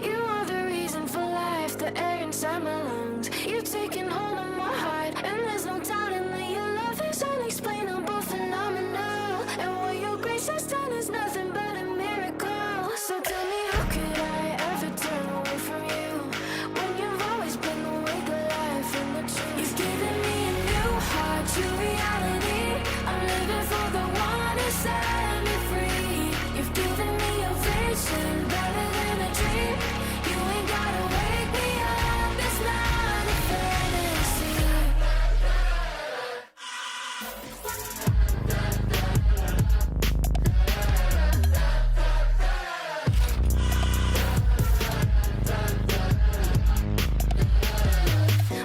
You are the reason for life, the air inside my lungs. You've taken hold of my heart, and there's no doubting that your love is unexplainable, phenomenal. And what your grace has done is nothing but a miracle. So tell me, how could I ever turn away from you when you've always been the way, the life, and the truth? You've given me a new heart, true reality. I'm living for the one who set me free. You've given me a vision better than a dream. You ain't gotta wake me up, it's not a fantasy.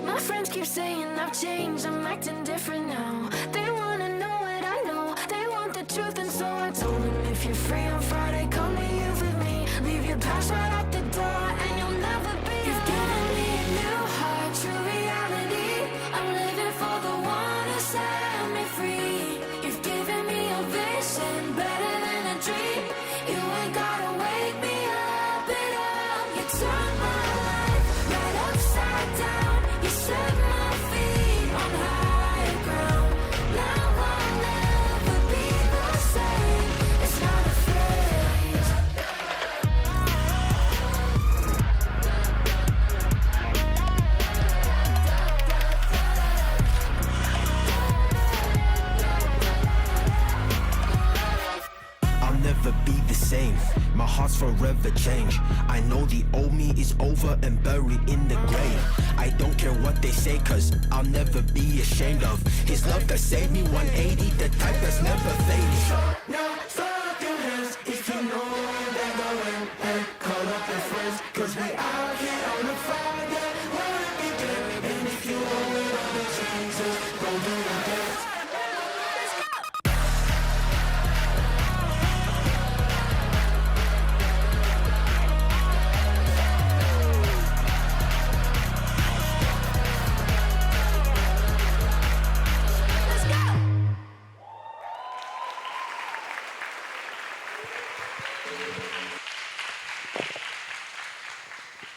My friends keep saying I've changed, I'm acting different now. They wanna know what I know, they want the truth, and so I told them, if you're free on Friday, come to you with me. Leave your past right at the door, and you'll never be. You've given me a new heart, true reality. I'm living for the one who set me free. You've given me a vision better than a dream. You ain't gotta wake me up at all. You turned my life right upside down. You set my feet on higher ground. Now I'll never be the same. It's not a phase. I'll never be the same. My heart's forever changed. I know the old me is over and buried in the grave. I don't care what they say, cause I'll never be ashamed of his love that saved me. 180, the type that's never fading. Now clap your hands if you know they're going, and call up your friends, cause we out here on the fire where it began. And if you owe it all the chances, go do your dance.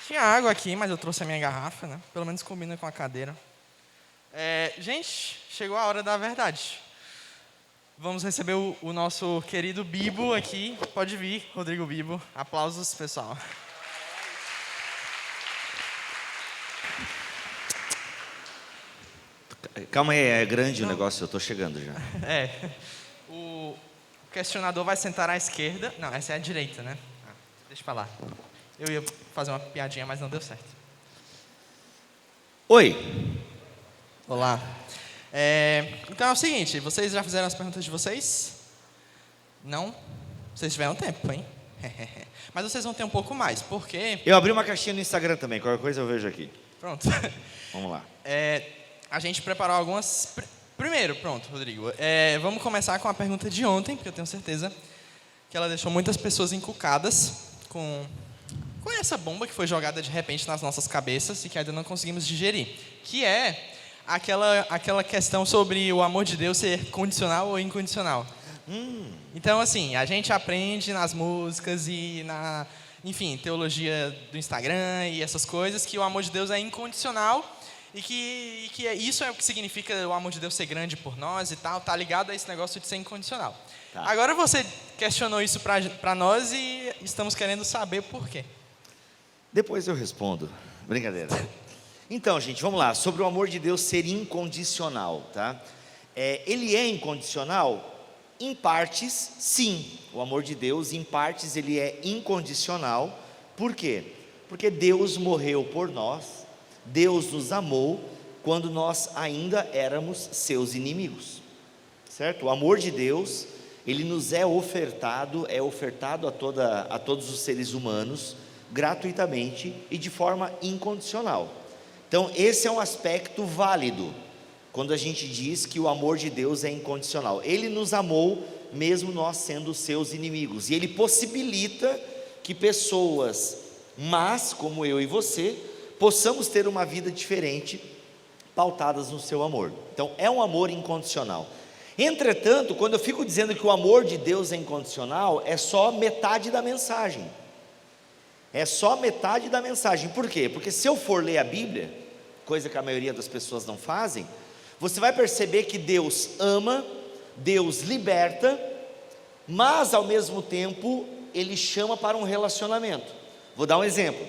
Tinha água aqui, mas eu trouxe a minha garrafa, né? Pelo menos combina com a cadeira. Gente, chegou a hora da verdade. Vamos receber o nosso querido Bibo aqui. Pode vir, Rodrigo Bibo. Aplausos, pessoal. Calma aí, é grande o negócio, eu tô chegando já. O questionador vai sentar à esquerda. Não, essa é a direita, né? Deixa pra lá. Eu ia fazer uma piadinha, mas não deu certo. Oi. Olá. Então é o seguinte, vocês já fizeram as perguntas de vocês? Não? Vocês tiveram tempo, hein? Mas vocês vão ter um pouco mais, porque... Eu abri uma caixinha no Instagram também, qualquer coisa eu vejo aqui. Pronto. Vamos lá. A gente preparou algumas... Primeiro, pronto, Rodrigo. Vamos começar com a pergunta de ontem, porque eu tenho certeza que ela deixou muitas pessoas encucadas com essa bomba que foi jogada de repente nas nossas cabeças e que ainda não conseguimos digerir. Que é aquela questão sobre o amor de Deus ser condicional ou incondicional. Então, assim, a gente aprende nas músicas e enfim, teologia do Instagram e essas coisas, que o amor de Deus é incondicional e que isso é o que significa o amor de Deus ser grande por nós e tal, tá ligado a esse negócio de ser incondicional. Tá. Agora você questionou isso para nós e estamos querendo saber por quê. Depois eu respondo. Brincadeira. Então, gente, vamos lá. Sobre o amor de Deus ser incondicional, tá? Ele é incondicional? Em partes, sim. O amor de Deus, em partes, ele é incondicional. Por quê? Porque Deus morreu por nós. Deus nos amou quando nós ainda éramos seus inimigos. Certo? O amor de Deus, ele nos é ofertado a todos os seres humanos, gratuitamente e de forma incondicional. Então esse é um aspecto válido quando a gente diz que o amor de Deus é incondicional. Ele nos amou mesmo nós sendo seus inimigos, e ele possibilita que pessoas más como eu e você possamos ter uma vida diferente, pautadas no seu amor. Então é um amor incondicional. Entretanto, quando eu fico dizendo que o amor de Deus é incondicional, é só metade da mensagem. É só metade da mensagem. Por quê? Porque se eu for ler a Bíblia, coisa que a maioria das pessoas não fazem, você vai perceber que Deus ama, Deus liberta, mas ao mesmo tempo Ele chama para um relacionamento. Vou dar um exemplo.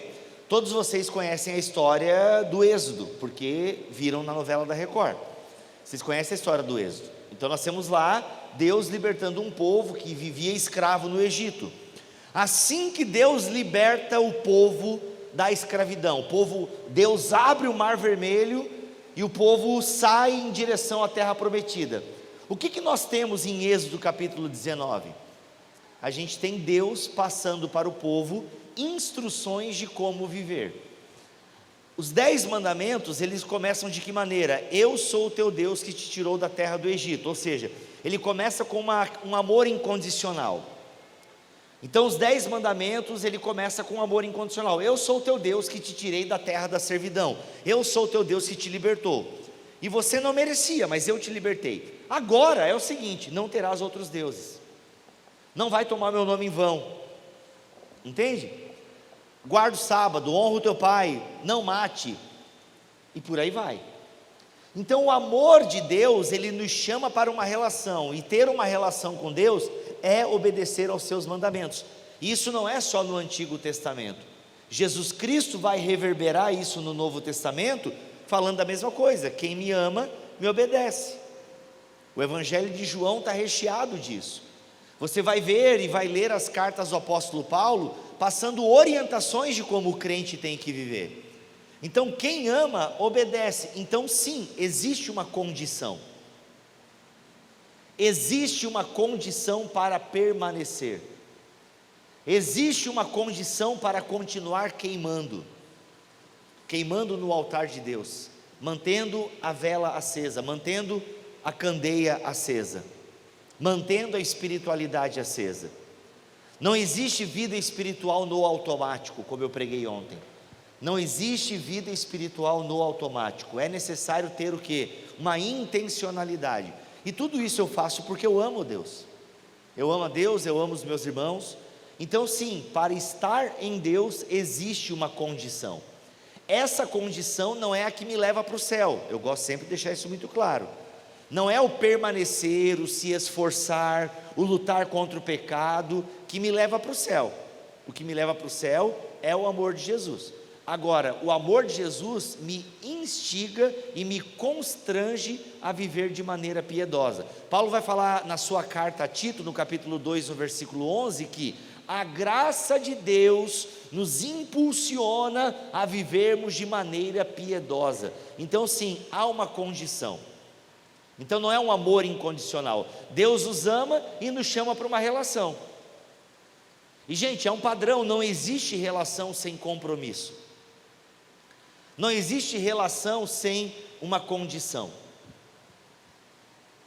Todos vocês conhecem a história do Êxodo, porque viram na novela da Record. Vocês conhecem a história do Êxodo. Então nós temos lá Deus libertando um povo que vivia escravo no Egito. Assim que Deus liberta o povo da escravidão, Deus abre o Mar Vermelho e o povo sai em direção à terra prometida. O que nós temos em Êxodo capítulo 19? A gente tem Deus passando para o povo instruções de como viver. Os 10 mandamentos, eles começam de que maneira? Eu sou o teu Deus que te tirou da terra do Egito. Ou seja, ele começa com um amor incondicional. Então os 10 mandamentos, ele começa com um amor incondicional. Eu sou o teu Deus que te tirei da terra da servidão. Eu sou o teu Deus que te libertou. E você não merecia, mas eu te libertei. Agora é o seguinte: não terás outros deuses. Não vai tomar meu nome em vão. Entende? Guarda o sábado, honra o teu pai, não mate, e por aí vai. Então o amor de Deus, ele nos chama para uma relação, e ter uma relação com Deus é obedecer aos seus mandamentos. Isso não é só no Antigo Testamento. Jesus Cristo vai reverberar isso no Novo Testamento, falando a mesma coisa: quem me ama, me obedece. O Evangelho de João está recheado disso. Você vai ver e vai ler as cartas do apóstolo Paulo, passando orientações de como o crente tem que viver. Então quem ama, obedece. Então sim, existe uma condição. Existe uma condição para permanecer. Existe uma condição para continuar queimando. Queimando no altar de Deus, mantendo a vela acesa, mantendo a candeia acesa, mantendo a espiritualidade acesa. Não existe vida espiritual no automático, como eu preguei ontem. Não existe vida espiritual no automático. É necessário ter o quê? Uma intencionalidade. E tudo isso eu faço porque eu amo Deus. Eu amo a Deus, eu amo os meus irmãos. Então sim, para estar em Deus existe uma condição. Essa condição não é a que me leva para o céu. Eu gosto sempre de deixar isso muito claro. Não é o permanecer, o se esforçar, o lutar contra o pecado que me leva para o céu. O que me leva para o céu é o amor de Jesus. Agora, o amor de Jesus me instiga e me constrange a viver de maneira piedosa. Paulo vai falar na sua carta a Tito, no capítulo 2, no versículo 11, que a graça de Deus nos impulsiona a vivermos de maneira piedosa. Então sim, há uma condição. Então não é um amor incondicional. Deus nos ama e nos chama para uma relação. E gente, é um padrão, não existe relação sem compromisso. Não existe relação sem uma condição.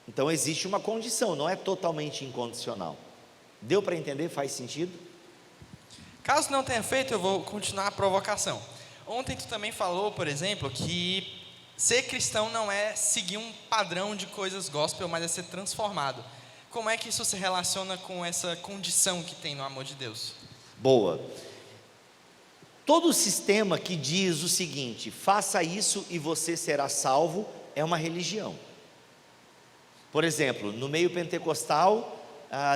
Então existe uma condição, não é totalmente incondicional. Deu para entender? Faz sentido? Caso não tenha feito, eu vou continuar a provocação. Ontem tu também falou, por exemplo, que ser cristão não é seguir um padrão de coisas gospel, mas é ser transformado. Como é que isso se relaciona com essa condição que tem no amor de Deus? Boa. Todo sistema que diz o seguinte: faça isso e você será salvo, é uma religião. Por exemplo, no meio pentecostal,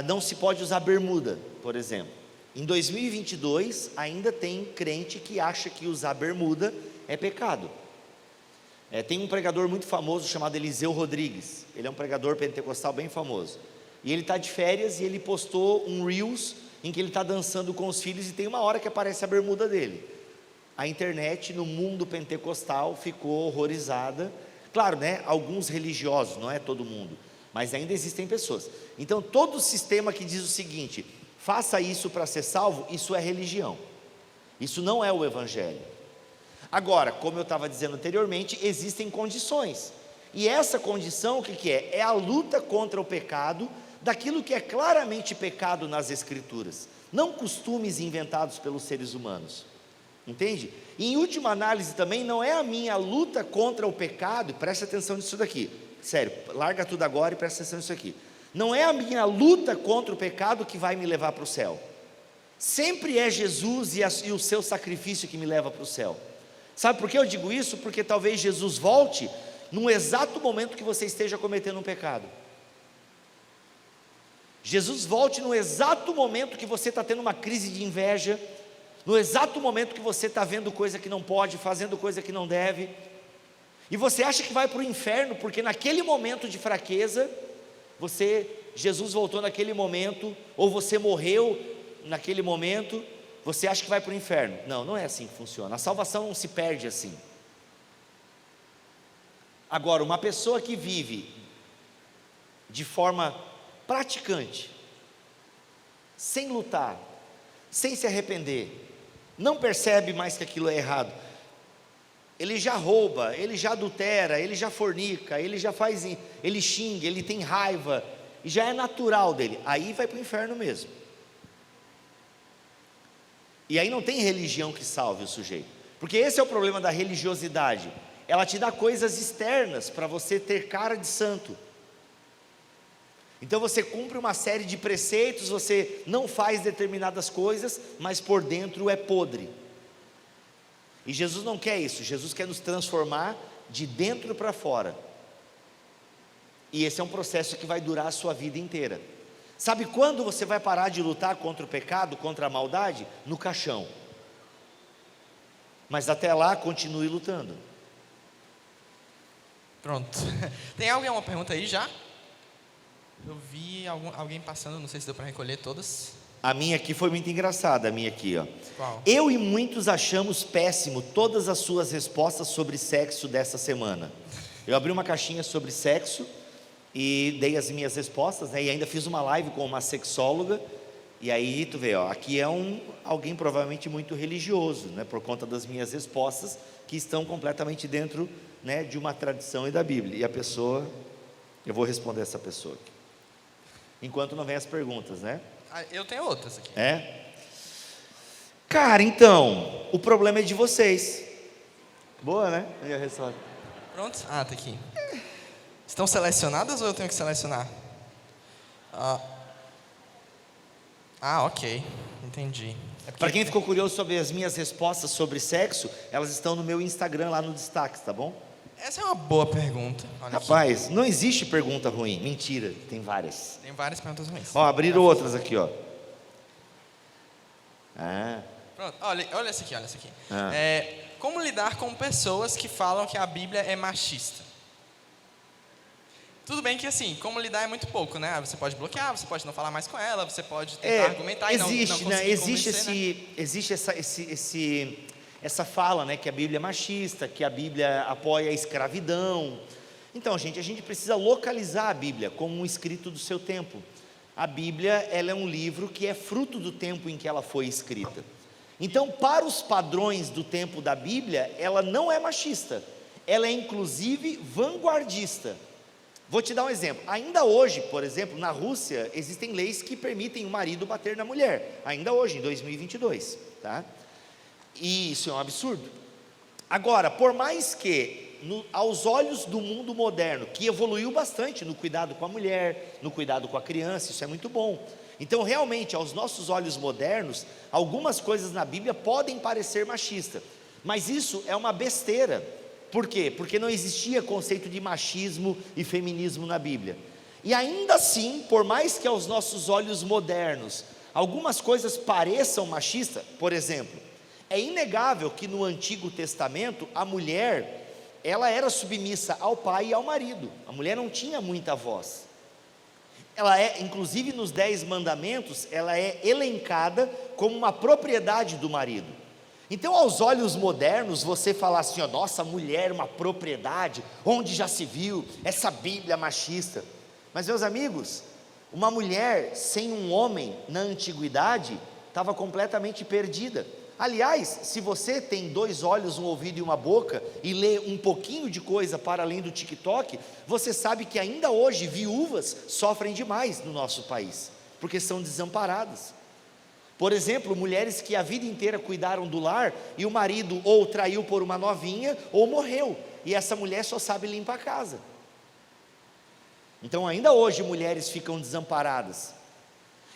não se pode usar bermuda, por exemplo. Em 2022, ainda tem crente que acha que usar bermuda é pecado. Tem um pregador muito famoso chamado Eliseu Rodrigues. Ele é um pregador pentecostal bem famoso. E ele está de férias e ele postou um Reels em que ele está dançando com os filhos e tem uma hora que aparece a bermuda dele. A internet no mundo pentecostal ficou horrorizada. Claro, né? Alguns religiosos, não é todo mundo, mas ainda existem pessoas. Então todo sistema que diz o seguinte: faça isso para ser salvo, isso é religião. Isso não é o Evangelho. Agora, como eu estava dizendo anteriormente, existem condições. E essa condição, o que é? É a luta contra o pecado, daquilo que é claramente pecado nas Escrituras, não costumes inventados pelos seres humanos. Entende? E em última análise também, não é a minha luta contra o pecado, preste atenção nisso daqui, sério, larga tudo agora e presta atenção nisso aqui. Não é a minha luta contra o pecado que vai me levar para o céu. Sempre é Jesus e o seu sacrifício que me leva para o céu. Sabe por que eu digo isso? Porque talvez Jesus volte no exato momento que você esteja cometendo um pecado. Jesus volte no exato momento que você está tendo uma crise de inveja, no exato momento que você está vendo coisa que não pode, fazendo coisa que não deve, e você acha que vai para o inferno, porque naquele momento de fraqueza, Jesus voltou naquele momento, ou você morreu naquele momento, você acha que vai para o inferno. Não, não é assim que funciona, a salvação não se perde assim. Agora, uma pessoa que vive de forma praticante, sem lutar, sem se arrepender, não percebe mais que aquilo é errado, ele já rouba, ele já adultera, ele já fornica, ele já faz, ele xinga, ele tem raiva, e já é natural dele, aí vai para o inferno mesmo. E aí não tem religião que salve o sujeito, porque esse é o problema da religiosidade, ela te dá coisas externas para você ter cara de santo. Então você cumpre uma série de preceitos, você não faz determinadas coisas, mas por dentro é podre. E Jesus não quer isso, Jesus quer nos transformar de dentro para fora. E esse é um processo que vai durar a sua vida inteira. Sabe quando você vai parar de lutar contra o pecado, contra a maldade? No caixão. Mas até lá, continue lutando. Pronto. Tem alguma pergunta aí já? Eu vi alguém passando, não sei se deu para recolher todas. A minha aqui foi muito engraçada, a minha aqui, ó. Qual? Eu e muitos achamos péssimo todas as suas respostas sobre sexo dessa semana. Eu abri uma caixinha sobre sexo e dei as minhas respostas, né? E ainda fiz uma live com uma sexóloga. E aí tu vê, ó, aqui é alguém provavelmente muito religioso, né? Por conta das minhas respostas que estão completamente dentro, né, de uma tradição e da Bíblia. E a pessoa, eu vou responder essa pessoa aqui. Enquanto não vem as perguntas, né? Eu tenho outras aqui. É? Cara, então, o problema é de vocês. Boa, né? Minha resposta. Pronto? Ah, tá aqui. Estão selecionadas ou eu tenho que selecionar? Ok. Entendi. Para quem ficou curioso sobre as minhas respostas sobre sexo, elas estão no meu Instagram lá no destaque, tá bom? Essa é uma boa pergunta. Olha Rapaz, aqui. não existe pergunta ruim. Mentira, tem várias. Tem várias perguntas ruins. Ó, abriram outras aqui, ó. Pronto, olha essa aqui, olha essa aqui. Ah. Como lidar com pessoas que falam que a Bíblia é machista? Tudo bem que assim, como lidar é muito pouco, né? Você pode bloquear, você pode não falar mais com ela, você pode tentar argumentar e não conseguir convencer, Existe essa fala, né, que a Bíblia é machista, que a Bíblia apoia a escravidão. Então, gente, a gente precisa localizar a Bíblia como um escrito do seu tempo. A Bíblia, ela é um livro que é fruto do tempo em que ela foi escrita. Então, para os padrões do tempo da Bíblia, ela não é machista, ela é inclusive vanguardista. Vou te dar um exemplo. Ainda hoje, por exemplo, na Rússia, existem leis que permitem o marido bater na mulher. Ainda hoje, em 2022, tá? E isso é um absurdo. Agora, por mais que, aos olhos do mundo moderno, que evoluiu bastante no cuidado com a mulher, no cuidado com a criança, isso é muito bom. Então, realmente, aos nossos olhos modernos, algumas coisas na Bíblia podem parecer machistas, mas isso é uma besteira. Por quê? Porque não existia conceito de machismo e feminismo na Bíblia. E ainda assim, por mais que aos nossos olhos modernos algumas coisas pareçam machistas, por exemplo, é inegável que no Antigo Testamento a mulher, ela era submissa ao pai e ao marido. A mulher não tinha muita voz. Ela é, inclusive nos 10 mandamentos, ela é elencada como uma propriedade do marido. Então, aos olhos modernos, você falar assim, ó, nossa, mulher, uma propriedade, onde já se viu essa Bíblia machista? Mas, meus amigos, uma mulher sem um homem na antiguidade estava completamente perdida. Aliás, se você tem 2 olhos, um ouvido e uma boca, e lê um pouquinho de coisa para além do TikTok, você sabe que ainda hoje viúvas sofrem demais no nosso país, porque são desamparadas. Por exemplo, mulheres que a vida inteira cuidaram do lar e o marido ou traiu por uma novinha ou morreu, e essa mulher só sabe limpar a casa. Então ainda hoje mulheres ficam desamparadas.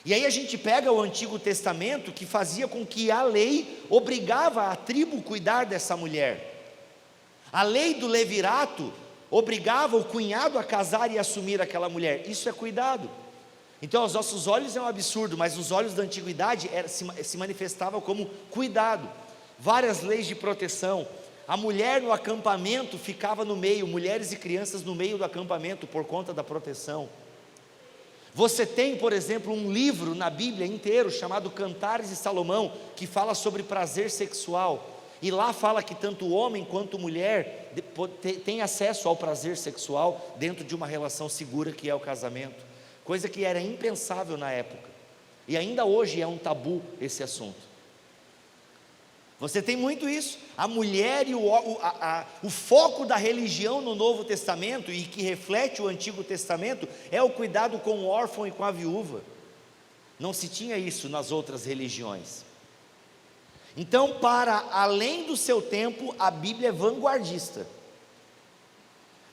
E aí a gente pega o Antigo Testamento, que fazia com que a lei obrigava a tribo a cuidar dessa mulher. A lei do levirato obrigava o cunhado a casar e assumir aquela mulher. Isso é cuidado. Então aos nossos olhos é um absurdo, mas nos olhos da antiguidade se manifestava como cuidado. Várias leis de proteção. A mulher no acampamento ficava no meio, mulheres e crianças no meio do acampamento por conta da proteção. Você tem, por exemplo, um livro na Bíblia inteiro chamado Cantares de Salomão, que fala sobre prazer sexual. E lá fala que tanto homem quanto mulher tem acesso ao prazer sexual dentro de uma relação segura que é o casamento. Coisa que era impensável na época. E ainda hoje é um tabu esse assunto. Você tem muito isso. A mulher e o foco da religião no Novo Testamento, e que reflete o Antigo Testamento, é o cuidado com o órfão e com a viúva. Não se tinha isso nas outras religiões. Então, para além do seu tempo, a Bíblia é vanguardista.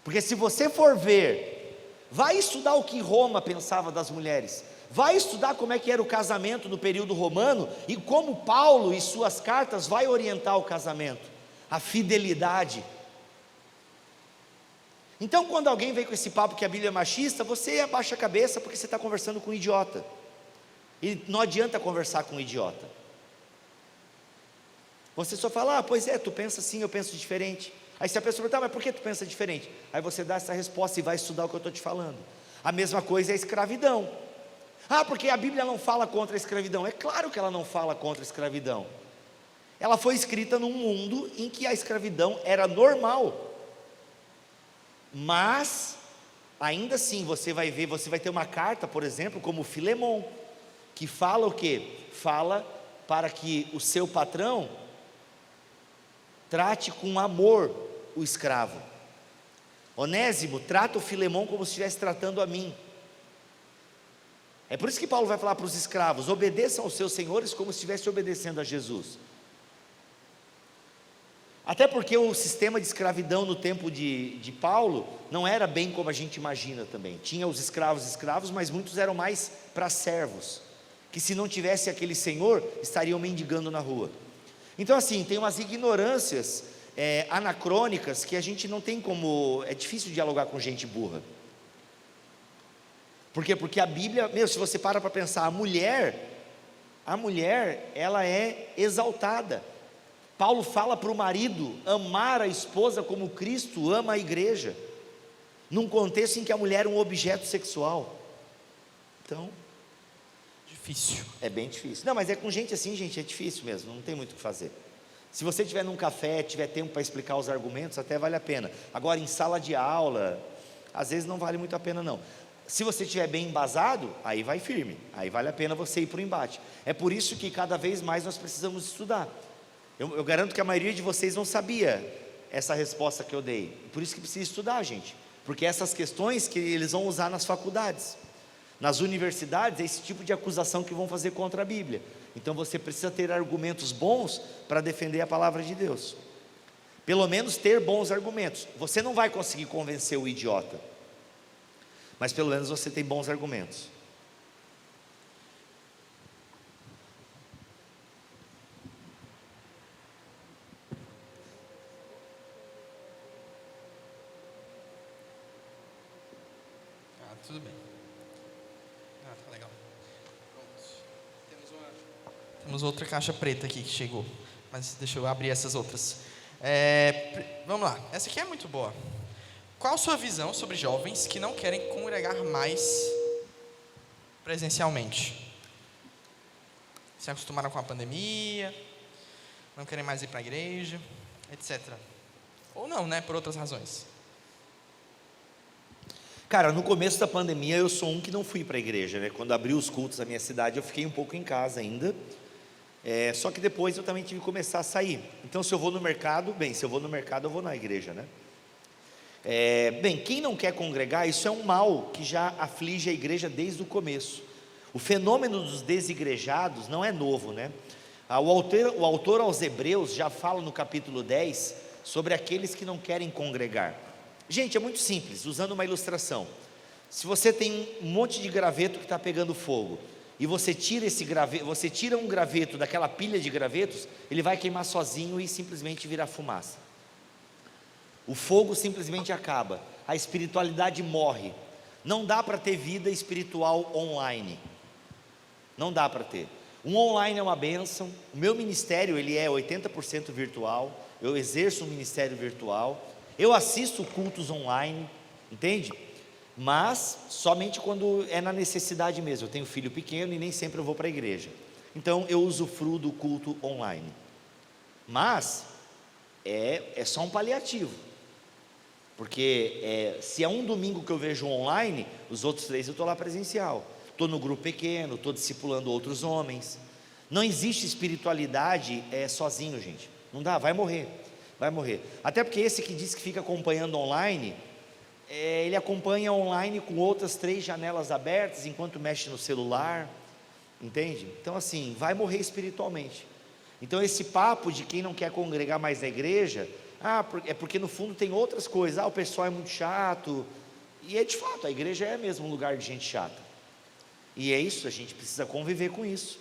Porque se você for ver, vai estudar o que Roma pensava das mulheres. Vai estudar como é que era o casamento no período romano e como Paulo e suas cartas vai orientar o casamento, a fidelidade. Então quando alguém vem com esse papo que a Bíblia é machista, você abaixa a cabeça porque você está conversando com um idiota. E não adianta conversar com um idiota. Você só fala, pois é, tu pensa assim, eu penso diferente. Aí se a pessoa perguntar, mas por que tu pensa diferente? Aí você dá essa resposta e vai estudar o que eu estou te falando. A mesma coisa é a escravidão. Porque a Bíblia não fala contra a escravidão. É claro que ela não fala contra a escravidão. Ela foi escrita num mundo em que a escravidão era normal. Mas, ainda assim, você vai ver, você vai ter uma carta, por exemplo, como Filemon, que fala o quê? Fala para que o seu patrão trate com amor o escravo. Onésimo trata o Filemon como se estivesse tratando a mim. É por isso que Paulo vai falar para os escravos: obedeçam aos seus senhores como se estivesse obedecendo a Jesus. Até porque o sistema de escravidão no tempo de Paulo não era bem como a gente imagina também. Tinha os escravos, mas muitos eram mais para servos, que se não tivesse aquele senhor, estariam mendigando na rua. Então assim, tem umas ignorâncias anacrônicas que a gente não tem como, é difícil dialogar com gente burra. Por quê? Porque a Bíblia, se você para pensar, a mulher, ela é exaltada. Paulo fala para o marido amar a esposa como Cristo ama a igreja, num contexto em que a mulher é um objeto sexual. Então, difícil. É bem difícil. Não, mas é com gente assim, gente, é difícil mesmo, não tem muito o que fazer. Se você estiver num café, tiver tempo para explicar os argumentos, até vale a pena. Agora, em sala de aula, às vezes não vale muito a pena não. Se você estiver bem embasado, aí vai firme, aí vale a pena você ir para o embate. É por isso que cada vez mais nós precisamos estudar. Eu garanto que a maioria de vocês não sabia essa resposta que eu dei. Por isso que precisa estudar, gente. Porque essas questões que eles vão usar nas faculdades, nas universidades, é esse tipo de acusação que vão fazer contra a Bíblia. Então você precisa ter argumentos bons para defender a palavra de Deus. Pelo menos ter bons argumentos. Você não vai conseguir convencer o idiota, mas pelo menos você tem bons argumentos. Tudo bem. Tá legal. Temos outra caixa preta aqui que chegou, mas deixa eu abrir essas outras. Vamos lá, essa aqui é muito boa. Qual a sua visão sobre jovens que não querem congregar mais presencialmente? Se acostumaram com a pandemia, não querem mais ir para a igreja, etc. Ou não, né? Por outras razões. Cara, no começo da pandemia eu sou um que não fui para a igreja, né? Quando abriu os cultos na minha cidade, eu fiquei um pouco em casa ainda. Só que depois eu também tive que começar a sair. Então se eu vou no mercado, eu vou na igreja, né? Quem não quer congregar, isso é um mal que já aflige a igreja desde o começo. O fenômeno dos desigrejados não é novo, né? O autor aos Hebreus já fala no capítulo 10 sobre aqueles que não querem congregar. Gente, é muito simples, usando uma ilustração. Se você tem um monte de graveto que está pegando fogo, e você tira esse graveto, você tira um graveto daquela pilha de gravetos, ele vai queimar sozinho e simplesmente virar fumaça. O fogo simplesmente acaba, a espiritualidade morre. Não dá para ter vida espiritual online. Não dá para ter. Um online é uma bênção. O meu ministério, ele é 80% virtual. Eu exerço um ministério virtual. Eu assisto cultos online, entende? Mas somente quando é na necessidade mesmo. Eu tenho filho pequeno e nem sempre eu vou para a igreja. Então eu usufruo do culto online. Mas é só um paliativo. Porque se é um domingo que eu vejo online, os outros 3 eu estou lá presencial. Estou no grupo pequeno, estou discipulando outros homens. Não existe espiritualidade sozinho, gente. Não dá, vai morrer. Vai morrer. Até porque esse que diz que fica acompanhando online, ele acompanha online com outras 3 janelas abertas enquanto mexe no celular, entende? Então assim, vai morrer espiritualmente. Então esse papo de quem não quer congregar mais na igreja, é porque no fundo tem outras coisas, o pessoal é muito chato, e de fato, a igreja é mesmo um lugar de gente chata, e é isso, a gente precisa conviver com isso,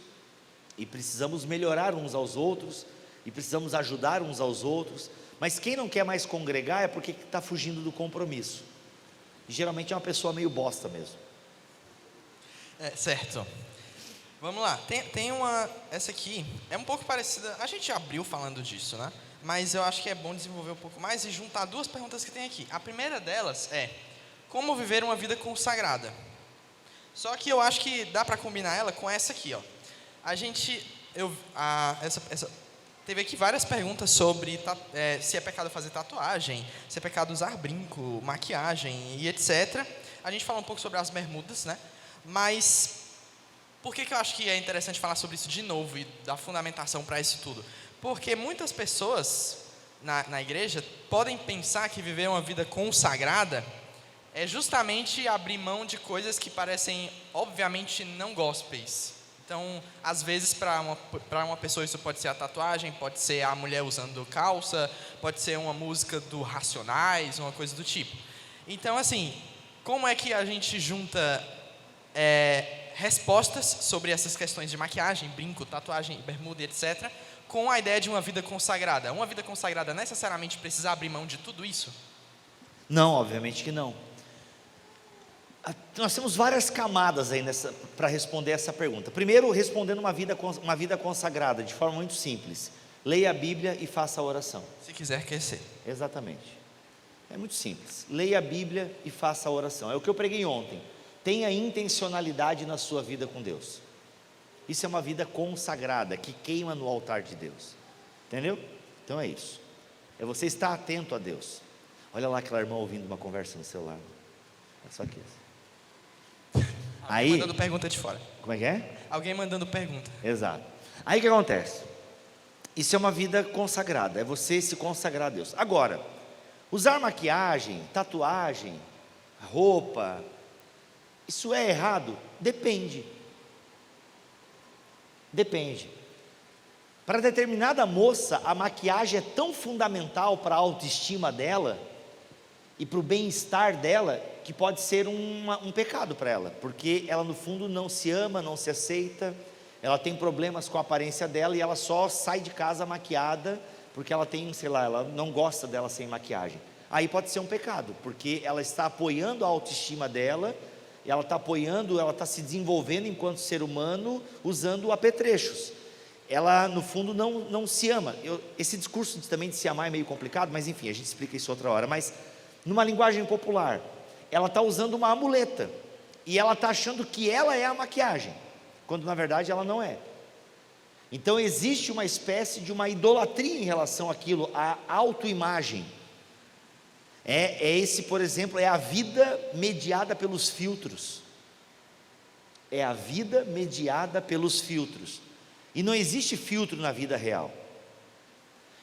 e precisamos melhorar uns aos outros, e precisamos ajudar uns aos outros, mas quem não quer mais congregar é porque está fugindo do compromisso, e geralmente é uma pessoa meio bosta mesmo. Certo. Vamos lá, tem essa aqui, é um pouco parecida, a gente abriu falando disso, né? Mas eu acho que é bom desenvolver um pouco mais e juntar 2 perguntas que tem aqui. A primeira delas é, como viver uma vida consagrada? Só que eu acho que dá para combinar ela com essa aqui, ó. Teve aqui várias perguntas sobre se é pecado fazer tatuagem, se é pecado usar brinco, maquiagem e etc. A gente falou um pouco sobre as bermudas, né? Mas por que eu acho que é interessante falar sobre isso de novo e dar fundamentação para isso tudo? Porque muitas pessoas na igreja podem pensar que viver uma vida consagrada é justamente abrir mão de coisas que parecem obviamente não gospels. Então, às vezes para uma pessoa isso pode ser a tatuagem, pode ser a mulher usando calça, pode ser uma música do Racionais, uma coisa do tipo. Então assim, como é que a gente junta respostas sobre essas questões de maquiagem, brinco, tatuagem, bermuda, etc., com a ideia de uma vida consagrada? Uma vida consagrada necessariamente precisa abrir mão de tudo isso? Não, obviamente que não. Nós temos várias camadas aí para responder essa pergunta. Primeiro, respondendo uma vida consagrada, de forma muito simples. Leia a Bíblia e faça a oração. Se quiser aquecer. Exatamente. É muito simples. Leia a Bíblia e faça a oração. É o que eu preguei ontem. Tenha intencionalidade na sua vida com Deus. Isso é uma vida consagrada, que queima no altar de Deus. Entendeu? Então é isso. É você estar atento a Deus. Olha lá aquela irmã ouvindo uma conversa no celular. É só que isso. Alguém mandando pergunta de fora. Como é que é? Alguém mandando pergunta. Exato. Aí o que acontece? Isso é uma vida consagrada, é você se consagrar a Deus. Agora, usar maquiagem, tatuagem, roupa, isso é errado? Depende. Depende. Para determinada moça, a maquiagem é tão fundamental para a autoestima dela e para o bem-estar dela, que pode ser um pecado para ela, porque ela no fundo não se ama, não se aceita, ela tem problemas com a aparência dela e ela só sai de casa maquiada, porque ela tem, sei lá, ela não gosta dela sem maquiagem. Aí pode ser um pecado, porque ela está apoiando a autoestima dela, ela está se desenvolvendo enquanto ser humano, usando apetrechos. Ela no fundo não se ama. Esse discurso também de se amar é meio complicado, mas enfim, a gente explica isso outra hora. Mas numa linguagem popular, ela está usando uma amuleta, e ela está achando que ela é a maquiagem, quando na verdade ela não é. Então existe uma espécie de uma idolatria em relação àquilo, à autoimagem. Por exemplo, é a vida mediada pelos filtros. É a vida mediada pelos filtros. E não existe filtro na vida real.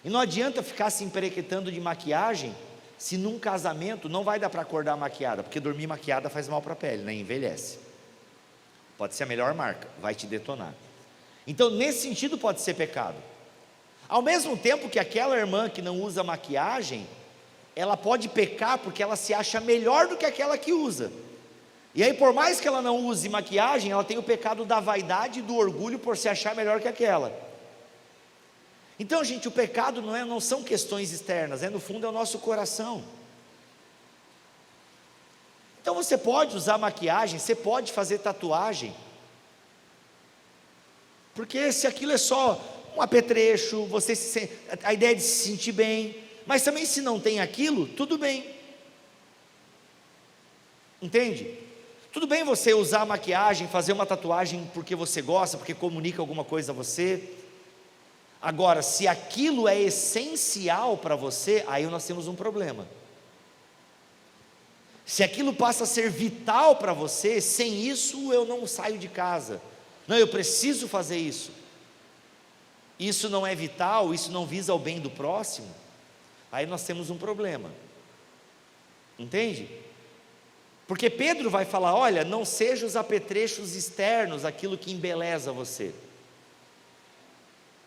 E não adianta ficar se emperequetando de maquiagem, se num casamento não vai dar para acordar maquiada, porque dormir maquiada faz mal para a pele, né? Envelhece. Pode ser a melhor marca, vai te detonar. Então, nesse sentido, pode ser pecado. Ao mesmo tempo que aquela irmã que não usa maquiagem, ela pode pecar porque ela se acha melhor do que aquela que usa. E aí, por mais que ela não use maquiagem, ela tem o pecado da vaidade e do orgulho por se achar melhor que aquela. Então, gente, o pecado não são questões externas, no fundo é o nosso coração. Então você pode usar maquiagem, você pode fazer tatuagem, porque se aquilo é só um apetrecho, a ideia é de se sentir bem, mas também se não tem aquilo, tudo bem, entende? Tudo bem você usar a maquiagem, fazer uma tatuagem porque você gosta, porque comunica alguma coisa a você. Agora, se aquilo é essencial para você, aí nós temos um problema. Se aquilo passa a ser vital para você, sem isso eu não saio de casa. Não, eu preciso fazer isso. Isso não é vital, isso não visa o bem do próximo. Aí nós temos um problema. Entende? Porque Pedro vai falar, olha, não seja os apetrechos externos aquilo que embeleza você.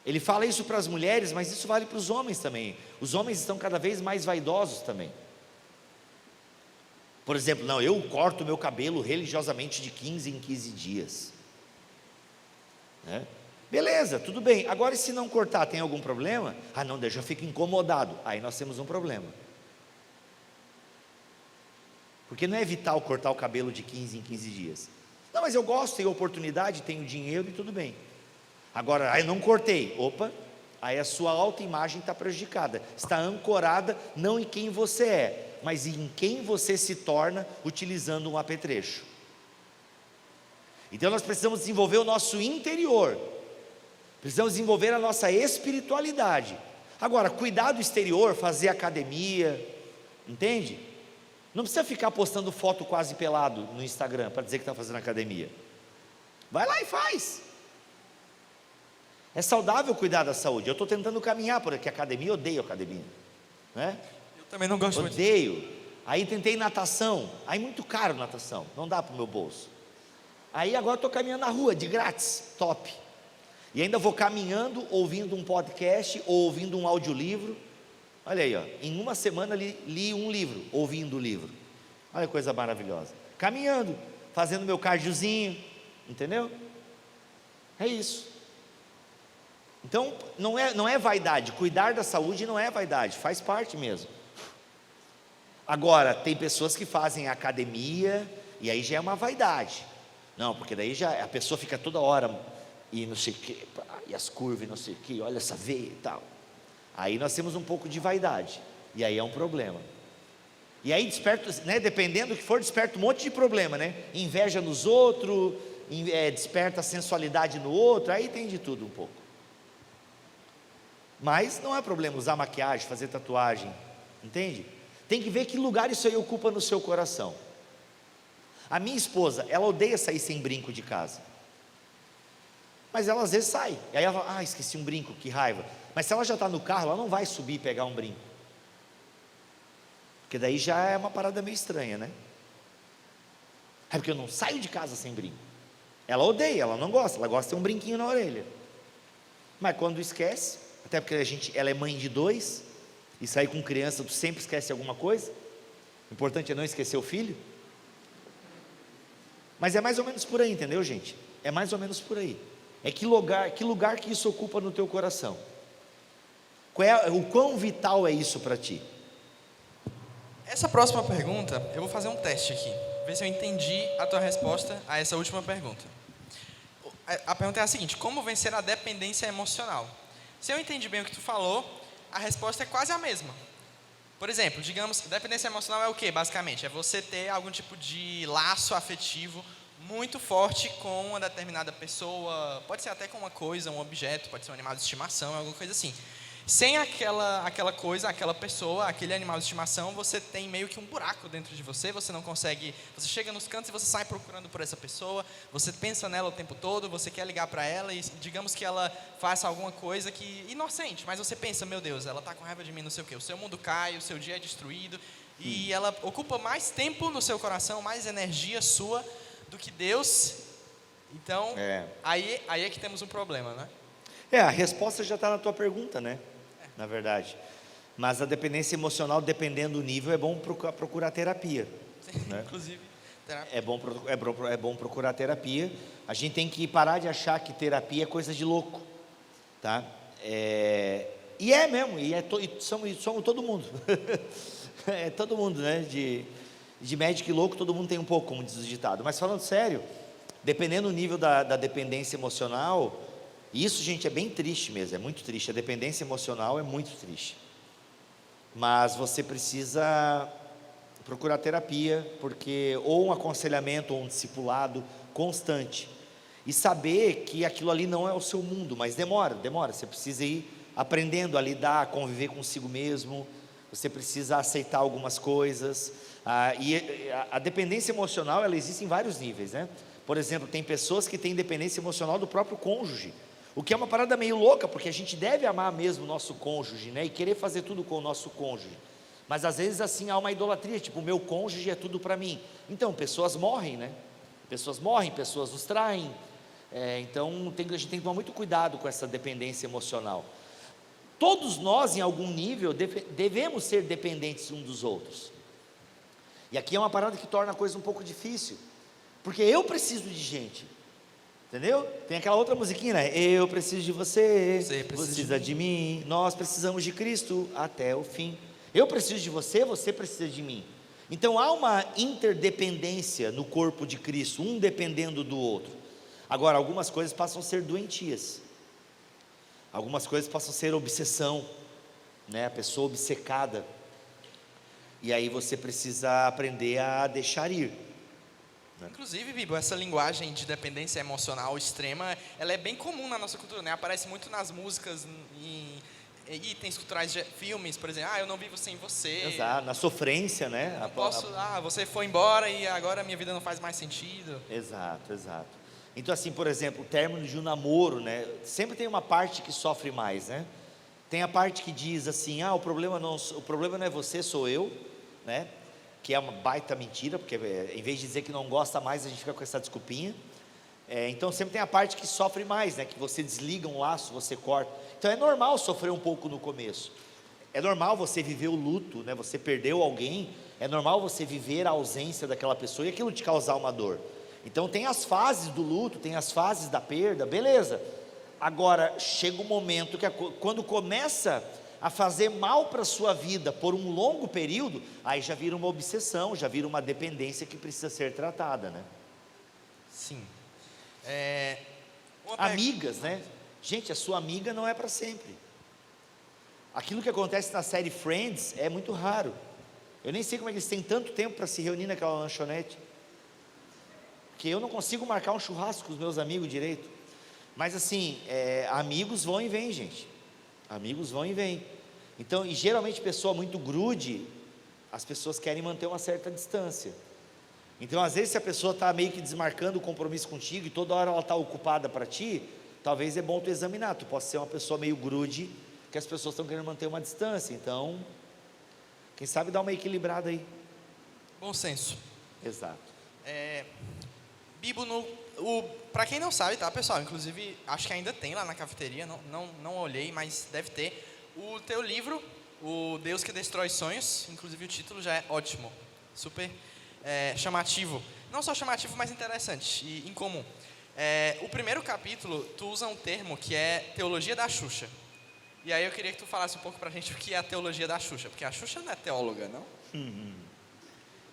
Ele fala isso para as mulheres, mas isso vale para os homens também. Os homens estão cada vez mais vaidosos também. Por exemplo, não, eu corto meu cabelo religiosamente de 15 em 15 dias. Beleza, tudo bem. Agora, e se não cortar, tem algum problema? Ah, não, eu já fico incomodado. Aí nós temos um problema. Porque não é vital cortar o cabelo de 15 em 15 dias. Não, mas eu gosto, tenho oportunidade, tenho dinheiro e tudo bem. Agora, aí não cortei. Opa, aí a sua autoimagem está prejudicada. Está ancorada não em quem você é, mas em quem você se torna utilizando um apetrecho. Então nós precisamos desenvolver o nosso interior. Precisamos desenvolver a nossa espiritualidade. Agora, cuidar do exterior, fazer academia, entende? Não precisa ficar postando foto quase pelado no Instagram para dizer que está fazendo academia. Vai lá e faz. É saudável cuidar da saúde. Eu estou tentando caminhar por aqui, academia, eu odeio academia, né? Eu também não gosto muito. Odeio. Aí tentei natação, aí muito caro natação, não dá para o meu bolso. Aí agora estou caminhando na rua, de grátis, top. E ainda vou caminhando, ouvindo um podcast, ou ouvindo um audiolivro. Olha aí, ó, em uma semana li um livro, ouvindo o livro. Olha que coisa maravilhosa. Caminhando, fazendo meu cardiozinho, entendeu? É isso. Então, não é vaidade, cuidar da saúde não é vaidade, faz parte mesmo. Agora, tem pessoas que fazem academia, e aí já é uma vaidade. Não, porque daí já a pessoa fica toda hora, e não sei o que, e as curvas, e não sei o que, olha essa veia e tal. Aí nós temos um pouco de vaidade, e aí é um problema. E aí desperta, né, dependendo do que for, desperta um monte de problema, né? Inveja nos outros, desperta sensualidade no outro, aí tem de tudo um pouco. Mas não é problema usar maquiagem, fazer tatuagem, entende? Tem que ver que lugar isso aí ocupa no seu coração. A minha esposa, ela odeia sair sem brinco de casa. Mas ela às vezes sai, e aí ela fala, esqueci um brinco, que raiva. Mas se ela já está no carro, ela não vai subir e pegar um brinco. Porque daí já é uma parada meio estranha, né? É porque eu não saio de casa sem brinco. Ela odeia, ela não gosta, ela gosta de ter um brinquinho na orelha. Mas quando esquece, até porque ela é mãe de 2, e sair com criança, tu sempre esquece alguma coisa. O importante é não esquecer o filho. Mas é mais ou menos por aí, entendeu, gente? É mais ou menos por aí. É que lugar que isso ocupa no teu coração? O quão vital é isso para ti? Essa próxima pergunta, eu vou fazer um teste aqui, ver se eu entendi a tua resposta a essa última pergunta. A pergunta é a seguinte: como vencer a dependência emocional? Se eu entendi bem o que tu falou, a resposta é quase a mesma. Por exemplo, digamos, dependência emocional é o quê, basicamente? É você ter algum tipo de laço afetivo muito forte com uma determinada pessoa, pode ser até com uma coisa, um objeto, pode ser um animal de estimação, alguma coisa assim. Sem aquela coisa, aquela pessoa, aquele animal de estimação, você tem meio que um buraco dentro de você, você não consegue, você chega nos cantos e você sai procurando por essa pessoa, você pensa nela o tempo todo, você quer ligar para ela e digamos que ela faça alguma coisa que, inocente, mas você pensa, meu Deus, ela está com raiva de mim, não sei o quê, o seu mundo cai, o seu dia é destruído, e ela ocupa mais tempo no seu coração, mais energia sua do que Deus. Então, aí é que temos um problema, né? A resposta já está na tua pergunta, né? Na verdade. Mas a dependência emocional, dependendo do nível, é bom procurar terapia, né? Inclusive, É bom procurar terapia. A gente tem que parar de achar que terapia é coisa de louco, tá? E é mesmo, somos todo mundo. É todo mundo, né? De médico e louco, todo mundo tem um pouco, como diz o ditado. Mas falando sério, dependendo do nível da dependência emocional, isso, gente, é bem triste mesmo, é muito triste. A dependência emocional é muito triste. Mas você precisa procurar terapia, porque ou um aconselhamento ou um discipulado constante, e saber que aquilo ali não é o seu mundo, mas demora, você precisa ir aprendendo a lidar, a conviver consigo mesmo, você precisa aceitar algumas coisas, e a dependência emocional, ela existe em vários níveis, né? Por exemplo, tem pessoas que têm dependência emocional do próprio cônjuge, o que é uma parada meio louca, porque a gente deve amar mesmo o nosso cônjuge, né? E querer fazer tudo com o nosso cônjuge. Mas às vezes assim há uma idolatria, tipo, o meu cônjuge é tudo para mim. Então, pessoas morrem, né? Pessoas nos traem. Então, a gente tem que tomar muito cuidado com essa dependência emocional. Todos nós, em algum nível, devemos ser dependentes uns dos outros. E aqui é uma parada que torna a coisa um pouco difícil, porque eu preciso de gente, entendeu? Tem aquela outra musiquinha, né? Eu preciso de você precisa de mim, nós precisamos de Cristo até o fim. Eu preciso de você, você precisa de mim. Então há uma interdependência no corpo de Cristo, um dependendo do outro. Agora, algumas coisas passam a ser doentias, algumas coisas passam a ser obsessão, né? A pessoa obcecada, e aí você precisa aprender a deixar ir, né? Inclusive, Bibo, essa linguagem de dependência emocional extrema, ela é bem comum na nossa cultura, né? Aparece muito nas músicas, em itens culturais de filmes, por exemplo, eu não vivo sem você. Exato, na sofrência, né? Não posso, você foi embora e agora a minha vida não faz mais sentido. Exato. Então assim, por exemplo, o término de um namoro, né? Sempre tem uma parte que sofre mais, né? Tem a parte que diz assim, o problema não é você, sou eu, né? Que é uma baita mentira, porque em vez de dizer que não gosta mais, a gente fica com essa desculpinha. Então sempre tem a parte que sofre mais, né? Que você desliga um laço, você corta. Então é normal sofrer um pouco no começo, é normal você viver o luto, né? Você perdeu alguém, é normal você viver a ausência daquela pessoa e aquilo te causar uma dor. Então tem as fases do luto, tem as fases da perda, beleza. Agora chega um momento que quando começa a fazer mal para a sua vida por um longo período, aí já vira uma obsessão, já vira uma dependência que precisa ser tratada, né? Sim. Amigas, né? Gente, a sua amiga não é para sempre. Aquilo que acontece na série Friends é muito raro. Eu nem sei como é que eles têm tanto tempo para se reunir naquela lanchonete, porque eu não consigo marcar um churrasco com os meus amigos direito. Mas assim, amigos vão e vêm, gente. Amigos vão e vêm. Então, e geralmente pessoa muito grude, as pessoas querem manter uma certa distância. Então, às vezes, se a pessoa está meio que desmarcando o compromisso contigo e toda hora ela está ocupada para ti, talvez é bom tu examinar. Tu pode ser uma pessoa meio grude, que as pessoas estão querendo manter uma distância. Então, quem sabe dar uma equilibrada aí. Bom senso. Exato. Bibo, para quem não sabe, tá, pessoal? Inclusive, acho que ainda tem lá na cafeteria, não olhei, mas deve ter. O teu livro, O Deus que Destrói Sonhos, inclusive o título já é ótimo, super chamativo. Não só chamativo, mas interessante e incomum. O primeiro capítulo, tu usa um termo que é teologia da Xuxa. E aí eu queria que tu falasse um pouco pra gente o que é a teologia da Xuxa, porque a Xuxa não é teóloga, não?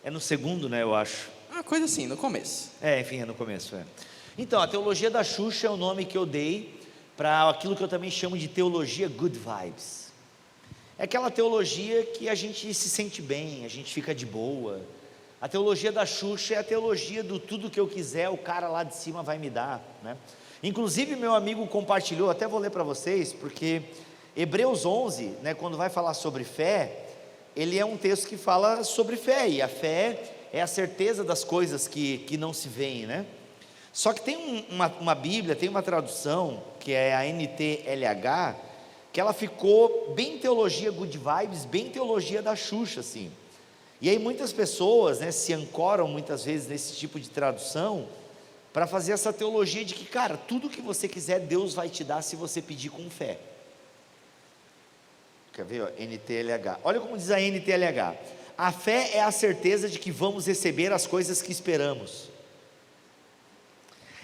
É no segundo, né, eu acho. Uma coisa assim, no começo. Enfim, é no começo, Então, a teologia da Xuxa é o nome que eu dei para aquilo que eu também chamo de teologia good vibes. É aquela teologia que a gente se sente bem, a gente fica de boa. A teologia da Xuxa é a teologia do tudo que eu quiser, o cara lá de cima vai me dar, né? Inclusive, meu amigo compartilhou, até vou ler para vocês, porque Hebreus 11, né, quando vai falar sobre fé, ele é um texto que fala sobre fé, e a fé é a certeza das coisas que não se veem, né? Só que tem uma Bíblia, tem uma tradução, que é a NTLH, que ela ficou bem teologia good vibes, bem teologia da Xuxa, assim. E aí muitas pessoas, né, se ancoram muitas vezes nesse tipo de tradução, para fazer essa teologia de que, cara, tudo que você quiser, Deus vai te dar se você pedir com fé. Quer ver? NTLH. Olha como diz a NTLH. A fé é a certeza de que vamos receber as coisas que esperamos,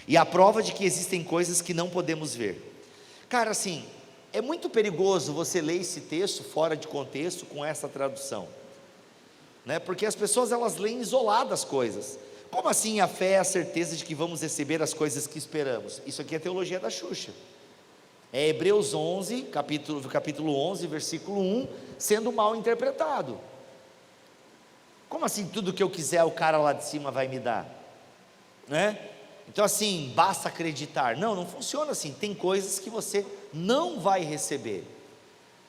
e a prova de que existem coisas que não podemos ver. Cara, assim, é muito perigoso você ler esse texto fora de contexto com essa tradução, né? Porque as pessoas, elas leem isoladas as coisas. Como assim a fé é a certeza de que vamos receber as coisas que esperamos? Isso aqui é teologia da Xuxa. É Hebreus 11, capítulo 11, versículo 1, sendo mal interpretado. Como assim tudo que eu quiser o cara lá de cima vai me dar? Né? Então assim, basta acreditar. Não, não funciona assim. Tem coisas que você não vai receber.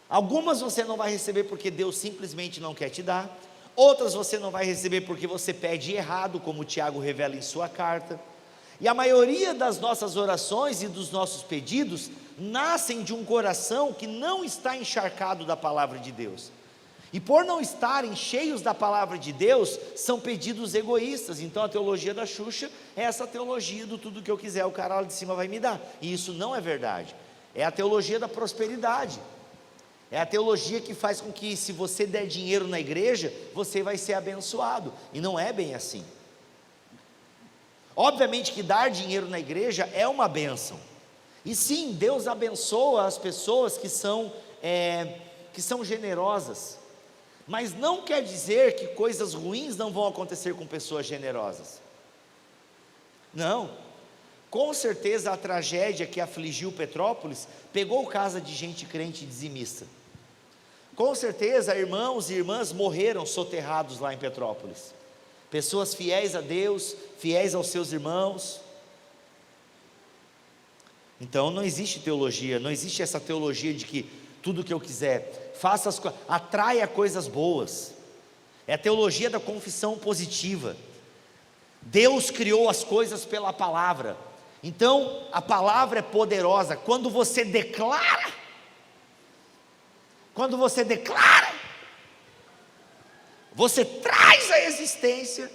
Algumas você não vai receber porque Deus simplesmente não quer te dar. Outras você não vai receber porque você pede errado, como o Tiago revela em sua carta. E a maioria das nossas orações e dos nossos pedidos nascem de um coração que não está encharcado da palavra de Deus. E por não estarem cheios da palavra de Deus, são pedidos egoístas. Então a teologia da Xuxa é essa teologia do tudo que eu quiser o cara lá de cima vai me dar. E isso não é verdade. É a teologia da prosperidade. É a teologia que faz com que, se você der dinheiro na igreja, você vai ser abençoado. E não é bem assim. Obviamente que dar dinheiro na igreja é uma bênção. E sim, Deus abençoa as pessoas que são generosas. Mas não quer dizer que coisas ruins não vão acontecer com pessoas generosas. Não. Com certeza a tragédia que afligiu Petrópolis pegou casa de gente crente dizimista. Com certeza irmãos e irmãs morreram soterrados lá em Petrópolis. Pessoas fiéis a Deus, fiéis aos seus irmãos. Então não existe teologia, não existe essa teologia de que tudo que eu quiser, faça as coisas, atraia coisas boas. É a teologia da confissão positiva. Deus criou as coisas pela palavra. Então a palavra é poderosa. Quando você declara, você traz à existência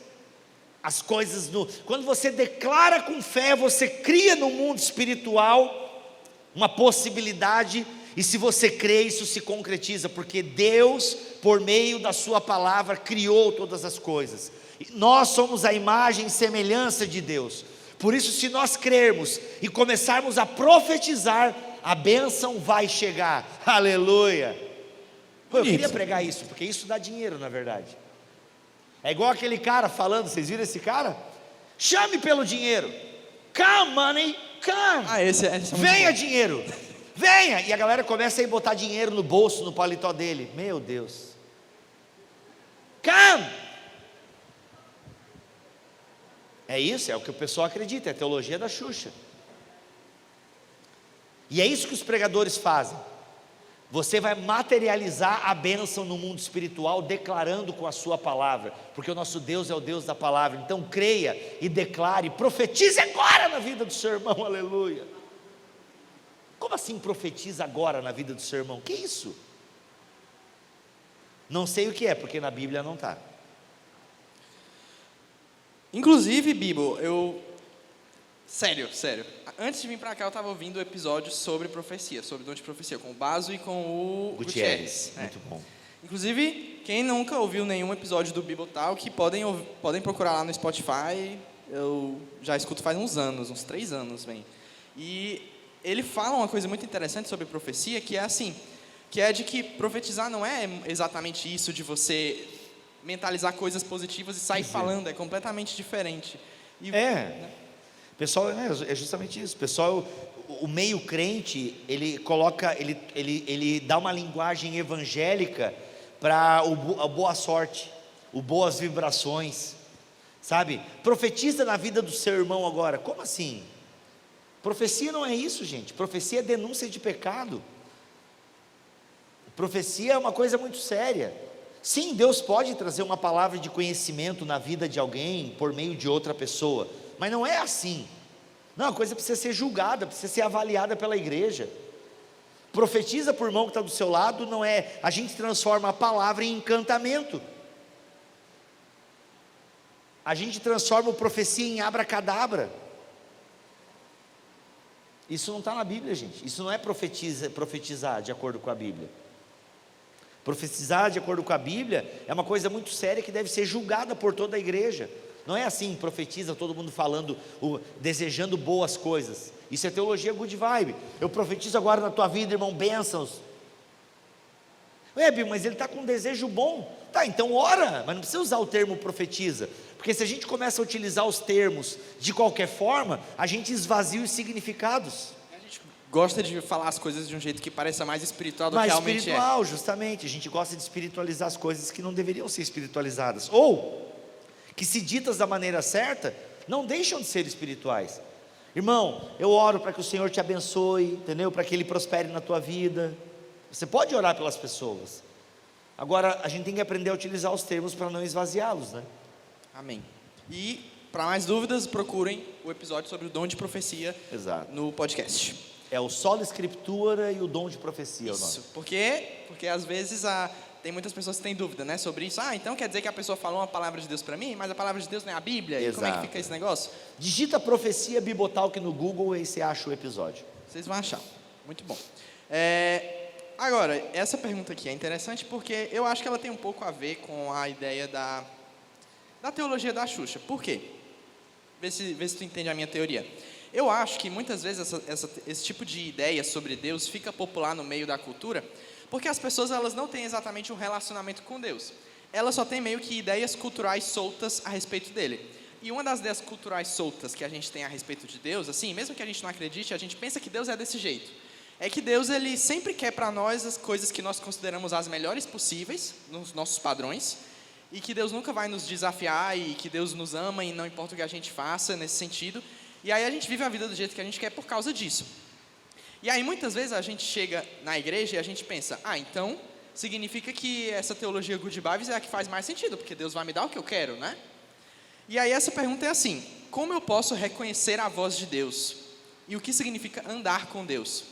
as coisas. Quando você declara com fé, você cria no mundo espiritual uma possibilidade. E se você crê, isso se concretiza, porque Deus, por meio da sua palavra, criou todas as coisas. E nós somos a imagem e semelhança de Deus. Por isso, se nós crermos e começarmos a profetizar, a bênção vai chegar. Aleluia. Eu queria pregar isso, porque isso dá dinheiro, na verdade. É igual aquele cara falando, vocês viram esse cara? Chame pelo dinheiro. Come money, come. Esse é venha dinheiro. Venha! E a galera começa a ir botar dinheiro no bolso, no paletó dele. Meu Deus. Come! É isso, é o que o pessoal acredita, é a teologia da Xuxa. E é isso que os pregadores fazem. Você vai materializar a bênção no mundo espiritual, declarando com a sua palavra, porque o nosso Deus é o Deus da palavra. Então creia e declare, profetize agora na vida do seu irmão, aleluia. Como assim profetiza agora na vida do seu irmão? Que isso? Não sei o que é, porque na Bíblia não está. Inclusive, Bibo, Sério. Antes de vir para cá, eu estava ouvindo episódios sobre profecia, sobre dom de profecia, com o Baso e com o Gutierrez. Muito bom. Inclusive, quem nunca ouviu nenhum episódio do Bibo Talk, podem procurar lá no Spotify. Eu já escuto faz uns anos, uns 3 anos, bem. E ele fala uma coisa muito interessante sobre profecia, que é assim, que é de que profetizar não é exatamente isso de você mentalizar coisas positivas e sair falando, é completamente diferente. Né? Pessoal, é justamente isso. Pessoal, o meio crente, ele coloca, ele dá uma linguagem evangélica para a boa sorte, o boas vibrações, sabe? Profetiza na vida do seu irmão agora. Como assim? Profecia não é isso, gente. Profecia é denúncia de pecado. Profecia é uma coisa muito séria. Sim, Deus pode trazer uma palavra de conhecimento na vida de alguém por meio de outra pessoa, mas não é assim. Não, a coisa precisa ser julgada, precisa ser avaliada pela igreja. Profetiza por irmão que está do seu lado, não é. A gente transforma a palavra em encantamento. A gente transforma a profecia em abracadabra. Isso não está na Bíblia, gente. Isso não é profetizar de acordo com a Bíblia. Profetizar de acordo com a Bíblia é uma coisa muito séria que deve ser julgada por toda a igreja. Não é assim, profetiza todo mundo falando, desejando boas coisas. Isso é teologia good vibe. Eu profetizo agora na tua vida, irmão, bênçãos. Mas ele está com um desejo bom. Tá, então ora, mas não precisa usar o termo profetiza. Porque se a gente começa a utilizar os termos de qualquer forma, a gente esvazia os significados. A gente gosta de falar as coisas de um jeito que pareça mais espiritual do que Mais realmente espiritual, justamente. A gente gosta de espiritualizar as coisas que não deveriam ser espiritualizadas. Ou, que se ditas da maneira certa, não deixam de ser espirituais. Irmão, eu oro para que o Senhor te abençoe, entendeu? Para que Ele prospere na tua vida. Você pode orar pelas pessoas. Agora, a gente tem que aprender a utilizar os termos para não esvaziá-los, né? Amém. E, para mais dúvidas, procurem o episódio sobre o dom de profecia. Exato. No podcast. É o sola escritura e o dom de profecia. Isso. O nome. Porque às vezes tem muitas pessoas que têm dúvida, né, sobre isso. Então quer dizer que a pessoa falou uma palavra de Deus para mim, mas a palavra de Deus não é a Bíblia? Exato. E como é que fica esse negócio? Digita profecia Bibotalk no Google e você acha o episódio. Vocês vão achar. Muito bom. Agora, essa pergunta aqui é interessante porque eu acho que ela tem um pouco a ver com a ideia da teologia da Xuxa. Por quê? Vê se tu entende a minha teoria. Eu acho que muitas vezes esse tipo de ideia sobre Deus fica popular no meio da cultura, porque as pessoas elas não têm exatamente um relacionamento com Deus. Elas só têm meio que ideias culturais soltas a respeito dele. E uma das ideias culturais soltas que a gente tem a respeito de Deus, assim, mesmo que a gente não acredite, a gente pensa que Deus é desse jeito. É que Deus, ele sempre quer para nós as coisas que nós consideramos as melhores possíveis, nos nossos padrões, e que Deus nunca vai nos desafiar, e que Deus nos ama, e não importa o que a gente faça nesse sentido. E aí a gente vive a vida do jeito que a gente quer por causa disso. E aí muitas vezes a gente chega na igreja e a gente pensa, então significa que essa teologia good vibes é a que faz mais sentido, porque Deus vai me dar o que eu quero, né? E aí essa pergunta é assim, como eu posso reconhecer a voz de Deus? E o que significa andar com Deus?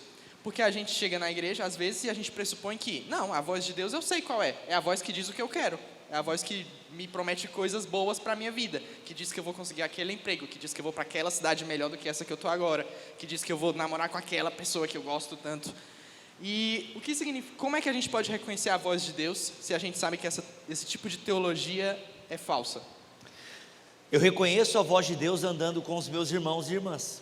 Porque a gente chega na igreja às vezes e a gente pressupõe que, não, a voz de Deus eu sei qual é a voz que diz o que eu quero. É a voz que me promete coisas boas para a minha vida, que diz que eu vou conseguir aquele emprego, que diz que eu vou para aquela cidade melhor do que essa que eu estou agora, que diz que eu vou namorar com aquela pessoa que eu gosto tanto. E o que significa, como é que a gente pode reconhecer a voz de Deus se a gente sabe que esse tipo de teologia é falsa? Eu reconheço a voz de Deus andando com os meus irmãos e irmãs.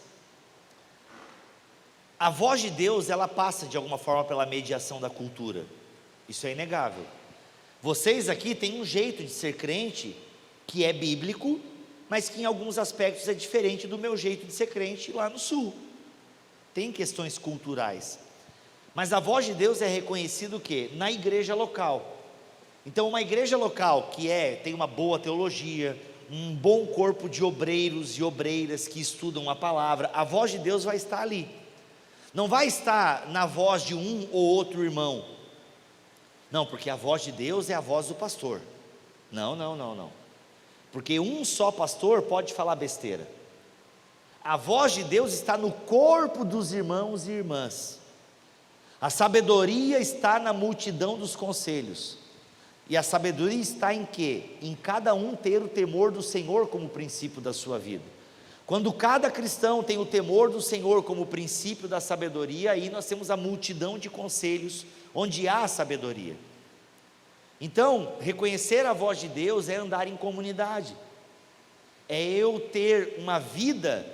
A voz de Deus, ela passa de alguma forma pela mediação da cultura. Isso é inegável. Vocês aqui têm um jeito de ser crente que é bíblico, mas que em alguns aspectos é diferente do meu jeito de ser crente lá no sul. Tem questões culturais. Mas a voz de Deus é reconhecida o quê? Na igreja local. Então uma igreja local que tem uma boa teologia, um bom corpo de obreiros e obreiras que estudam a palavra, a voz de Deus vai estar ali. Não vai estar na voz de um ou outro irmão. Não, porque a voz de Deus é a voz do pastor. Não. Porque um só pastor pode falar besteira. A voz de Deus está no corpo dos irmãos e irmãs. A sabedoria está na multidão dos conselhos. E a sabedoria está em quê? Em cada um ter o temor do Senhor como princípio da sua vida. Quando cada cristão tem o temor do Senhor como princípio da sabedoria, aí nós temos a multidão de conselhos onde há sabedoria. Então, reconhecer a voz de Deus é andar em comunidade. É eu ter uma vida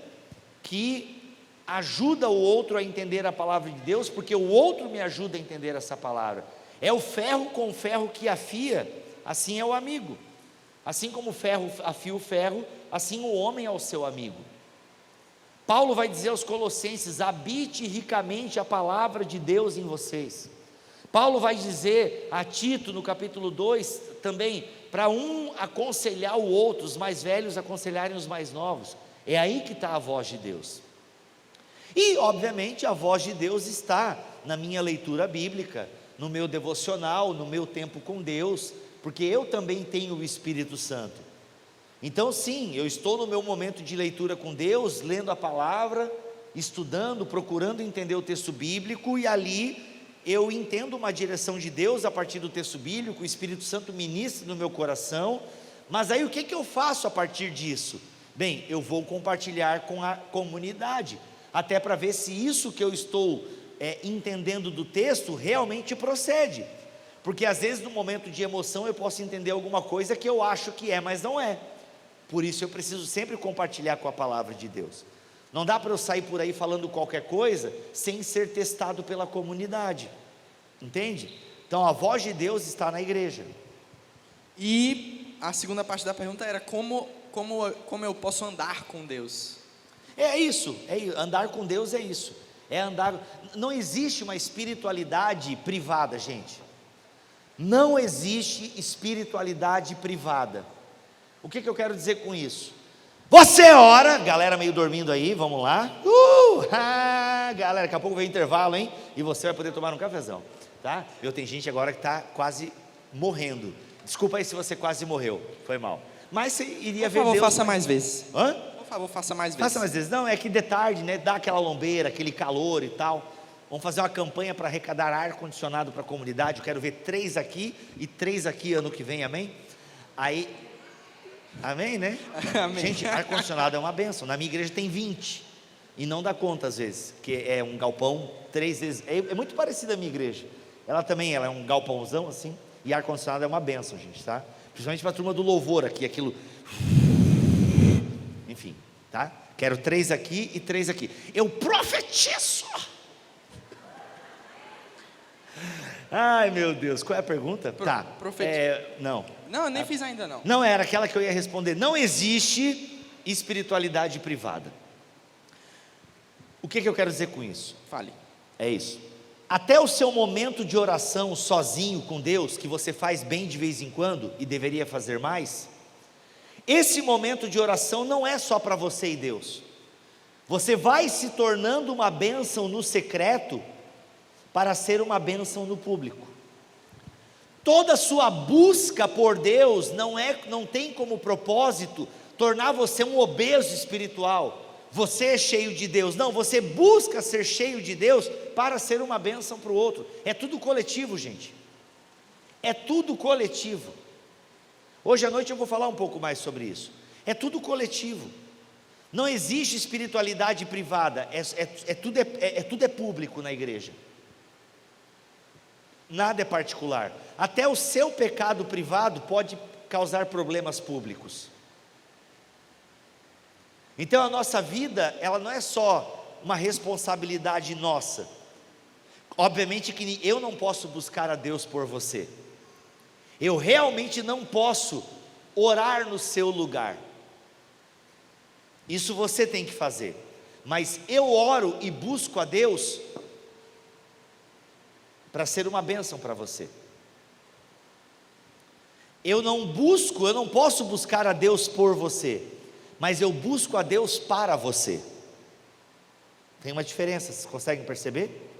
que ajuda o outro a entender a palavra de Deus, porque o outro me ajuda a entender essa palavra. É o ferro com o ferro que afia, assim é o amigo. Assim como o ferro afia o ferro, assim o homem é o seu amigo. Paulo vai dizer aos Colossenses: habite ricamente a palavra de Deus em vocês. Paulo vai dizer a Tito no capítulo 2 também, para um aconselhar o outro, os mais velhos aconselharem os mais novos. É aí que está a voz de Deus. E obviamente a voz de Deus está na minha leitura bíblica, no meu devocional, no meu tempo com Deus, porque eu também tenho o Espírito Santo. Então sim, eu estou no meu momento de leitura com Deus, lendo a palavra, estudando, procurando entender o texto bíblico, e ali eu entendo uma direção de Deus a partir do texto bíblico, o Espírito Santo ministra no meu coração. Mas aí o que eu faço a partir disso? Bem, eu vou compartilhar com a comunidade, até para ver se isso que eu estou entendendo do texto realmente procede. Porque às vezes no momento de emoção eu posso entender alguma coisa que eu acho que é, mas não é. Por isso eu preciso sempre compartilhar com a palavra de Deus. Não dá para eu sair por aí falando qualquer coisa sem ser testado pela comunidade. Entende? Então a voz de Deus está na igreja. E a segunda parte da pergunta era como eu posso andar com Deus? É isso, andar com Deus é isso. Não existe uma espiritualidade privada, gente. Não existe espiritualidade privada. O que eu quero dizer com isso? Você ora, galera meio dormindo aí, vamos lá. Galera, daqui a pouco vem intervalo, hein? E você vai poder tomar um cafezão, tá? Tem gente agora que está quase morrendo. Desculpa aí se você quase morreu, foi mal. Mas você iria ver Deus. Por favor, faça mais vezes. Hã? Por favor, faça mais vezes. Faça mais vezes. Não, é que de tarde, né? Dá aquela lombeira, aquele calor e tal. Vamos fazer uma campanha para arrecadar ar-condicionado para a comunidade. Eu quero ver 3 aqui e 3 aqui ano que vem, amém? Aí, amém, né? Amém. Gente, ar-condicionado é uma bênção. Na minha igreja tem 20 e não dá conta às vezes, que é um galpão 3 vezes. É muito parecido a minha igreja. Ela é um galpãozão assim, e ar-condicionado é uma bênção, gente, tá? Principalmente para a turma do louvor aqui, aquilo. Enfim, tá? Quero 3 aqui e 3 aqui. Eu profetizo. Ai meu Deus, qual é a pergunta? Tá. Não. Não, eu nem fiz ainda não. Não era aquela que eu ia responder. Não existe espiritualidade privada. O que eu quero dizer com isso? Fale. É isso. Até o seu momento de oração sozinho com Deus, que você faz bem de vez em quando e deveria fazer mais, esse momento de oração não é só para você e Deus. Você vai se tornando uma bênção no secreto para ser uma bênção no público. Toda sua busca por Deus não tem como propósito tornar você um obeso espiritual. Você é cheio de Deus. Não, você busca ser cheio de Deus para ser uma bênção para o outro. É tudo coletivo, gente. É tudo coletivo. Hoje à noite eu vou falar um pouco mais sobre isso. É tudo coletivo. Não existe espiritualidade privada. Tudo é público na igreja. Nada é particular. Até o seu pecado privado pode causar problemas públicos. Então a nossa vida, ela não é só uma responsabilidade nossa. Obviamente que eu não posso buscar a Deus por você. Eu realmente não posso orar no seu lugar. Isso você tem que fazer. Mas eu oro e busco a Deus para ser uma bênção para você. Eu não posso buscar a Deus por você, mas eu busco a Deus para você. Tem uma diferença, vocês conseguem perceber?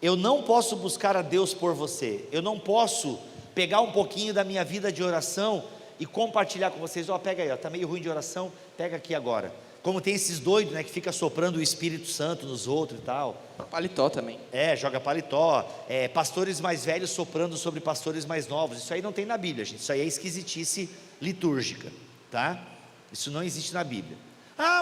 Eu não posso buscar a Deus por você. Eu não posso pegar um pouquinho da minha vida de oração e compartilhar com vocês. Pega aí, tá meio ruim de oração, pega aqui agora. Como tem esses doidos, né, que fica soprando o Espírito Santo nos outros e tal. Paletó também. Joga paletó. Pastores mais velhos soprando sobre pastores mais novos. Isso aí não tem na Bíblia, gente. Isso aí é esquisitice litúrgica, tá? Isso não existe na Bíblia.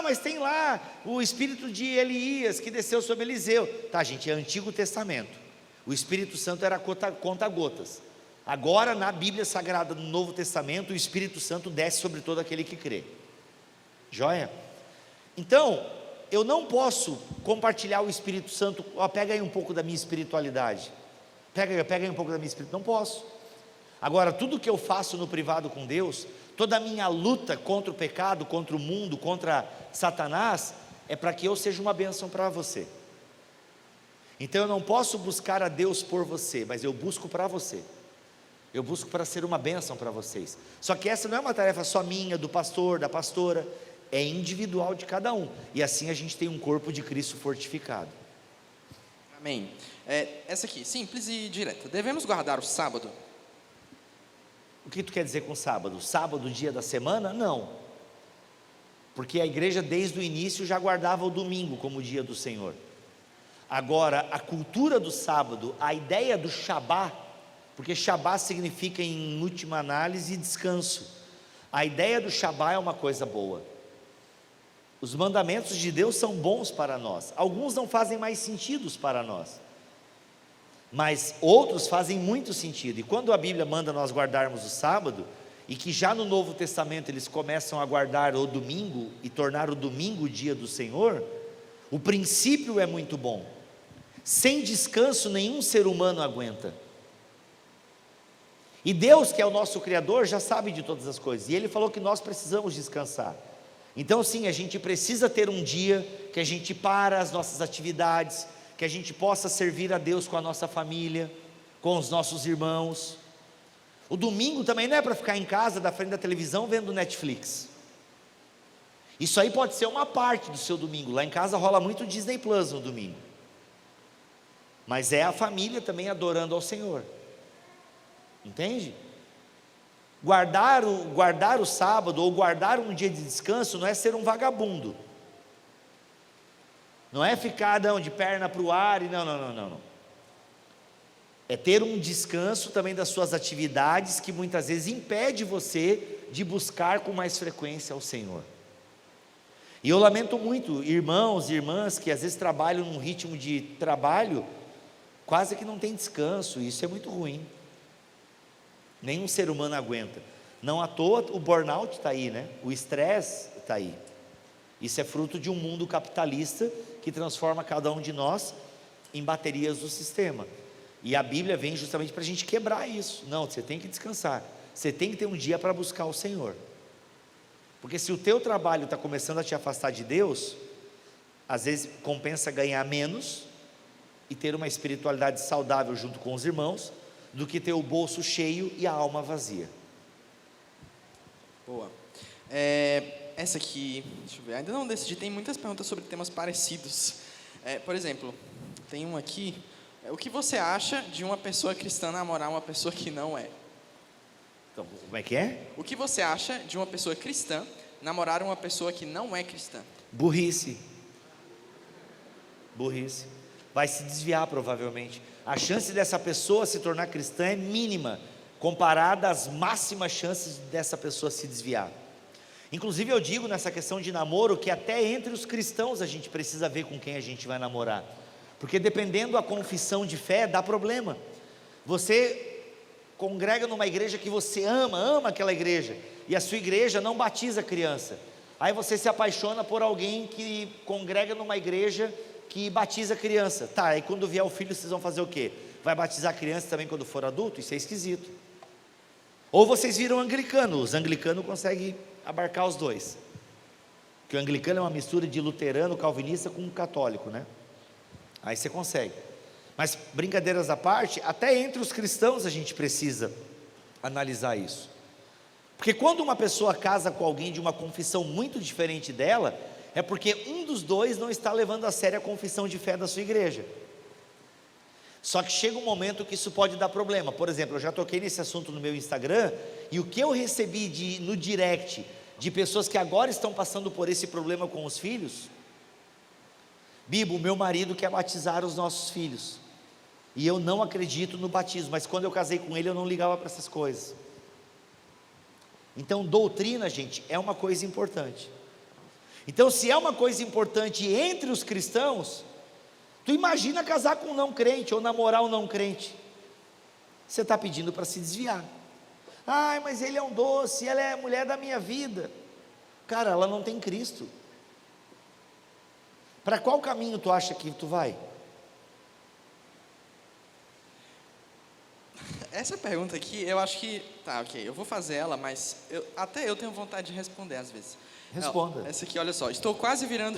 Mas tem lá o espírito de Elias que desceu sobre Eliseu. Tá, gente, é Antigo Testamento. O Espírito Santo era conta-gotas. Agora, na Bíblia Sagrada, no Novo Testamento, o Espírito Santo desce sobre todo aquele que crê. Joia? Então, eu não posso compartilhar o Espírito Santo. Pega aí um pouco da minha espiritualidade. Pega aí um pouco da minha espiritualidade. Não posso. Agora, tudo que eu faço no privado com Deus, toda a minha luta contra o pecado, contra o mundo, contra Satanás, é para que eu seja uma bênção para você. Então eu não posso buscar a Deus por você, mas eu busco para você. Eu busco para ser uma bênção para vocês. Só que essa não é uma tarefa só minha, do pastor, da pastora, é individual de cada um. E assim a gente tem um corpo de Cristo fortificado. Amém. Essa aqui, simples e direta. Devemos guardar o sábado? O que tu quer dizer com sábado? Sábado, dia da semana? Não. Porque a igreja desde o início já guardava o domingo como dia do Senhor. Agora, a cultura do sábado, a ideia do Shabá, porque Shabá significa em última análise descanso. A ideia do Shabá é uma coisa boa. Os mandamentos de Deus são bons para nós. Alguns não fazem mais sentido para nós. mas outros fazem muito sentido. E quando a Bíblia manda nós guardarmos o sábado, e que já no Novo Testamento eles começam a guardar o domingo e tornar o domingo o dia do Senhor, o princípio é muito bom. Sem descanso nenhum ser humano aguenta. E Deus, que é o nosso Criador, já sabe de todas as coisas, e Ele falou que nós precisamos descansar. Então sim, a gente precisa ter um dia que a gente para as nossas atividades, que a gente possa servir a Deus com a nossa família, com os nossos irmãos. O domingo também não é para ficar em casa, da frente da televisão, vendo Netflix. Isso aí pode ser uma parte do seu domingo. Lá em casa rola muito Disney Plus no domingo, mas é a família também adorando ao Senhor, entende? Guardar o sábado, ou guardar um dia de descanso, não é ser um vagabundo, não é ficar de perna para o ar, e não. É ter um descanso também das suas atividades, que muitas vezes impede você de buscar com mais frequência ao Senhor. E eu lamento muito, irmãos e irmãs, que às vezes trabalham num ritmo de trabalho, quase que não tem descanso, e isso é muito ruim. Nenhum ser humano aguenta. Não à toa o burnout está aí, né? O estresse está aí. Isso é fruto de um mundo capitalista que transforma cada um de nós em baterias do sistema. E a Bíblia vem justamente para a gente quebrar isso. Não, você tem que descansar. Você tem que ter um dia para buscar o Senhor. Porque se o teu trabalho está começando a te afastar de Deus, às vezes compensa ganhar menos e ter uma espiritualidade saudável junto com os irmãos, do que ter o bolso cheio e a alma vazia. Boa. Essa aqui, deixa eu ver, ainda não decidi, tem muitas perguntas sobre temas parecidos. Por exemplo, tem uma aqui, o que você acha de uma pessoa cristã namorar uma pessoa que não é? Então, como é que é? O que você acha de uma pessoa cristã namorar uma pessoa que não é cristã? Burrice. Vai se desviar provavelmente. A chance dessa pessoa se tornar cristã é mínima, comparada às máximas chances dessa pessoa se desviar. Inclusive eu digo nessa questão de namoro, que até entre os cristãos a gente precisa ver com quem a gente vai namorar, porque dependendo da confissão de fé, dá problema. Você congrega numa igreja que você ama aquela igreja, e a sua igreja não batiza criança, aí você se apaixona por alguém que congrega numa igreja que batiza criança, tá, aí quando vier o filho vocês vão fazer o quê? Vai batizar a criança também quando for adulto? Isso é esquisito. Ou vocês viram anglicano, os anglicanos conseguem abarcar os dois, porque o anglicano é uma mistura de luterano, calvinista com católico, né? Aí você consegue. Mas brincadeiras à parte, até entre os cristãos a gente precisa analisar isso, porque quando uma pessoa casa com alguém de uma confissão muito diferente dela, é porque um dos dois não está levando a sério a confissão de fé da sua igreja. Só que chega um momento que isso pode dar problema. Por exemplo, eu já toquei nesse assunto no meu Instagram, e o que eu recebi no direct de pessoas que agora estão passando por esse problema com os filhos: Bibo, meu marido quer batizar os nossos filhos, e eu não acredito no batismo, mas quando eu casei com ele eu não ligava para essas coisas. Então doutrina, gente, é uma coisa importante. Então se é uma coisa importante entre os cristãos, tu imagina casar com um não crente, ou namorar um não crente. Você está pedindo para se desviar. Ai, mas ele é um doce, ela é a mulher da minha vida. Cara, ela não tem Cristo. Para qual caminho tu acha que tu vai? Essa pergunta aqui, eu acho que, tá, ok, eu vou fazer ela, mas até eu tenho vontade de responder às vezes. Responda. Essa aqui, olha só, estou quase virando,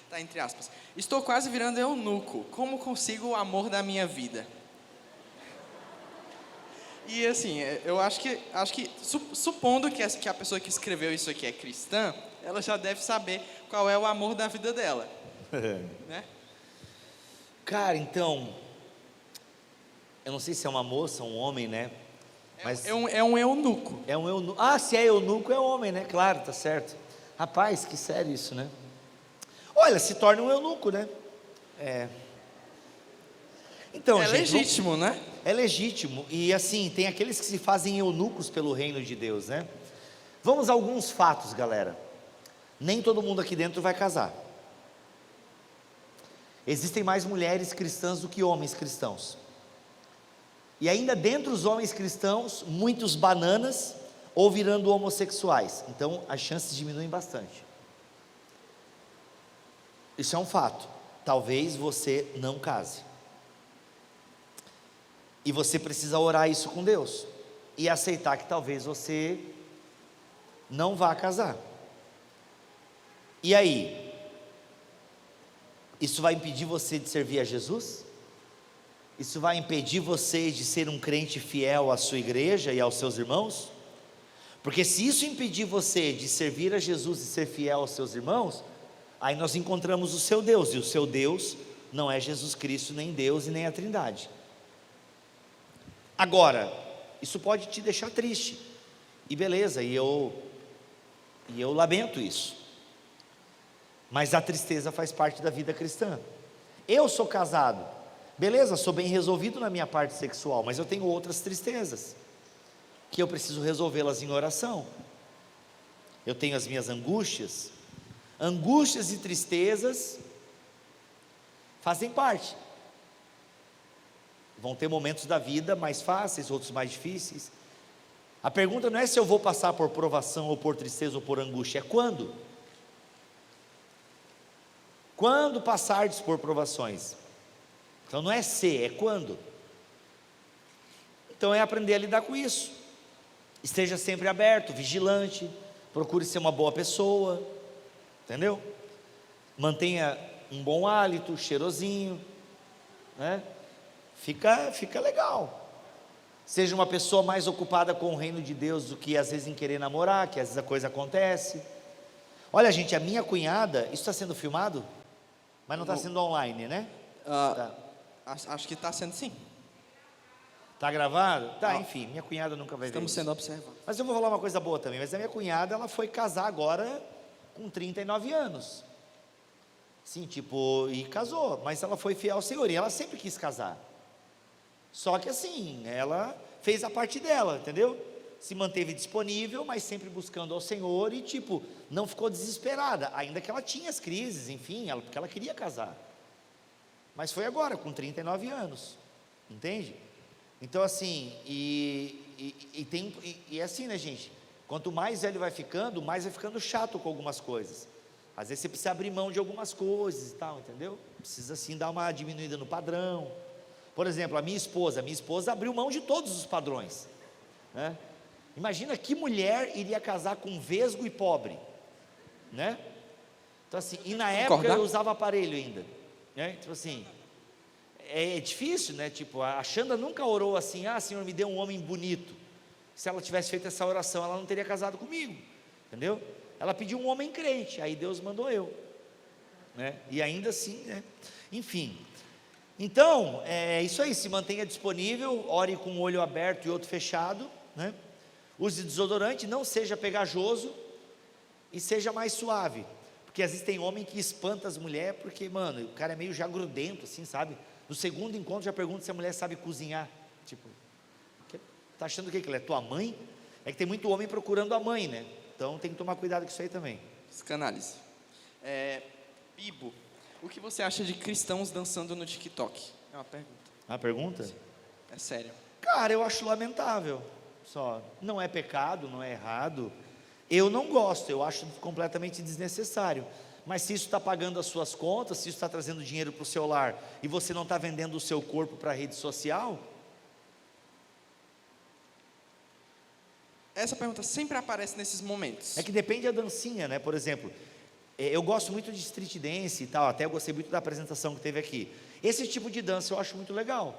tá, entre aspas, estou quase virando eunuco, como consigo o amor da minha vida? E assim, eu acho que supondo que a pessoa que escreveu isso aqui é cristã, ela já deve saber qual é o amor da vida dela, né? Cara, então, eu não sei se é uma moça, um homem, né? Mas É um eunuco. é um eunuco. Ah, se é eunuco é homem, né? Claro, tá certo. Rapaz, que sério isso, né? Olha, se torna um eunuco, né? Então, É gente, legítimo, né? é legítimo. E assim, tem aqueles que se fazem eunucos pelo reino de Deus, né? Vamos a alguns fatos, galera. Nem todo mundo aqui dentro vai casar. Existem mais mulheres cristãs do que homens cristãos. E ainda dentre os homens cristãos, muitos bananas ou virando homossexuais. Então as chances diminuem bastante. Isso é um fato. Talvez você não case. E você precisa orar isso com Deus. E aceitar que talvez você não vá casar. E aí? Isso vai impedir você de servir a Jesus? Isso vai impedir você de ser um crente fiel à sua igreja e aos seus irmãos? Porque se isso impedir você de servir a Jesus e ser fiel aos seus irmãos, aí nós encontramos o seu Deus, e o seu Deus não é Jesus Cristo, nem Deus e nem a Trindade. Agora, isso pode te deixar triste, e beleza, e eu lamento isso, mas a tristeza faz parte da vida cristã. Eu sou casado, beleza, sou bem resolvido na minha parte sexual, mas eu tenho outras tristezas, que eu preciso resolvê-las em oração. Eu tenho as minhas angústias e tristezas fazem parte. Vão ter momentos da vida mais fáceis, outros mais difíceis. A pergunta não é se eu vou passar por provação, ou por tristeza, ou por angústia, é quando. Quando passardes por provações. Então não é se, é quando. Então é aprender a lidar com isso. Esteja sempre aberto, vigilante, procure ser uma boa pessoa, entendeu? Mantenha um bom hálito, cheirosinho, né? Fica legal. Seja uma pessoa mais ocupada com o reino de Deus do que às vezes em querer namorar, que às vezes a coisa acontece. Olha, gente, a minha cunhada, isso está sendo filmado? Mas não está sendo online, né? Tá. Acho que está sendo sim. Tá gravado? Tá, enfim, minha cunhada nunca vai ver Estamos isso. sendo observados. Mas eu vou falar uma coisa boa também, mas a minha cunhada, ela foi casar agora com 39 anos. Sim, tipo, e casou, mas ela foi fiel ao Senhor, e ela sempre quis casar. Só que assim, ela fez a parte dela, entendeu? Se manteve disponível, mas sempre buscando ao Senhor, e tipo, não ficou desesperada, ainda que ela tinha as crises, enfim, porque ela queria casar. Mas foi agora, com 39 anos, entende? Então assim, e assim, né, gente? Quanto mais velho vai ficando, mais vai ficando chato com algumas coisas. Às vezes você precisa abrir mão de algumas coisas e tal, entendeu? Precisa assim dar uma diminuída no padrão. Por exemplo, a minha esposa abriu mão de todos os padrões, né? Imagina que mulher iria casar com vesgo e pobre, né? Então assim, e na época eu usava aparelho ainda, né? Tipo assim, é difícil, né? Tipo, a Xanda nunca orou assim: ah, Senhor, me dê um homem bonito. Se ela tivesse feito essa oração, ela não teria casado comigo, entendeu? Ela pediu um homem crente, aí Deus mandou eu, né? E ainda assim, né? Enfim, então, é isso aí, se mantenha disponível, ore com um olho aberto e outro fechado, né? Use desodorante, não seja pegajoso e seja mais suave, porque às vezes tem homem que espanta as mulheres, porque, mano, o cara é meio já grudento, assim, sabe? No segundo encontro já pergunta se a mulher sabe cozinhar, tipo, tá achando o que ela é tua mãe? É que tem muito homem procurando a mãe, né? Então tem que tomar cuidado com isso aí também. Psicanálise. Bibo, o que você acha de cristãos dançando no TikTok? É uma pergunta. A pergunta? É sério. Cara, eu acho lamentável. Só, não é pecado, não é errado. Eu não gosto, eu acho completamente desnecessário. Mas se isso está pagando as suas contas, se isso está trazendo dinheiro para o seu lar, e você não está vendendo o seu corpo para a rede social... Essa pergunta sempre aparece nesses momentos. É que depende da dancinha, né? Por exemplo, eu gosto muito de street dance e tal, até eu gostei muito da apresentação que teve aqui. Esse tipo de dança eu acho muito legal.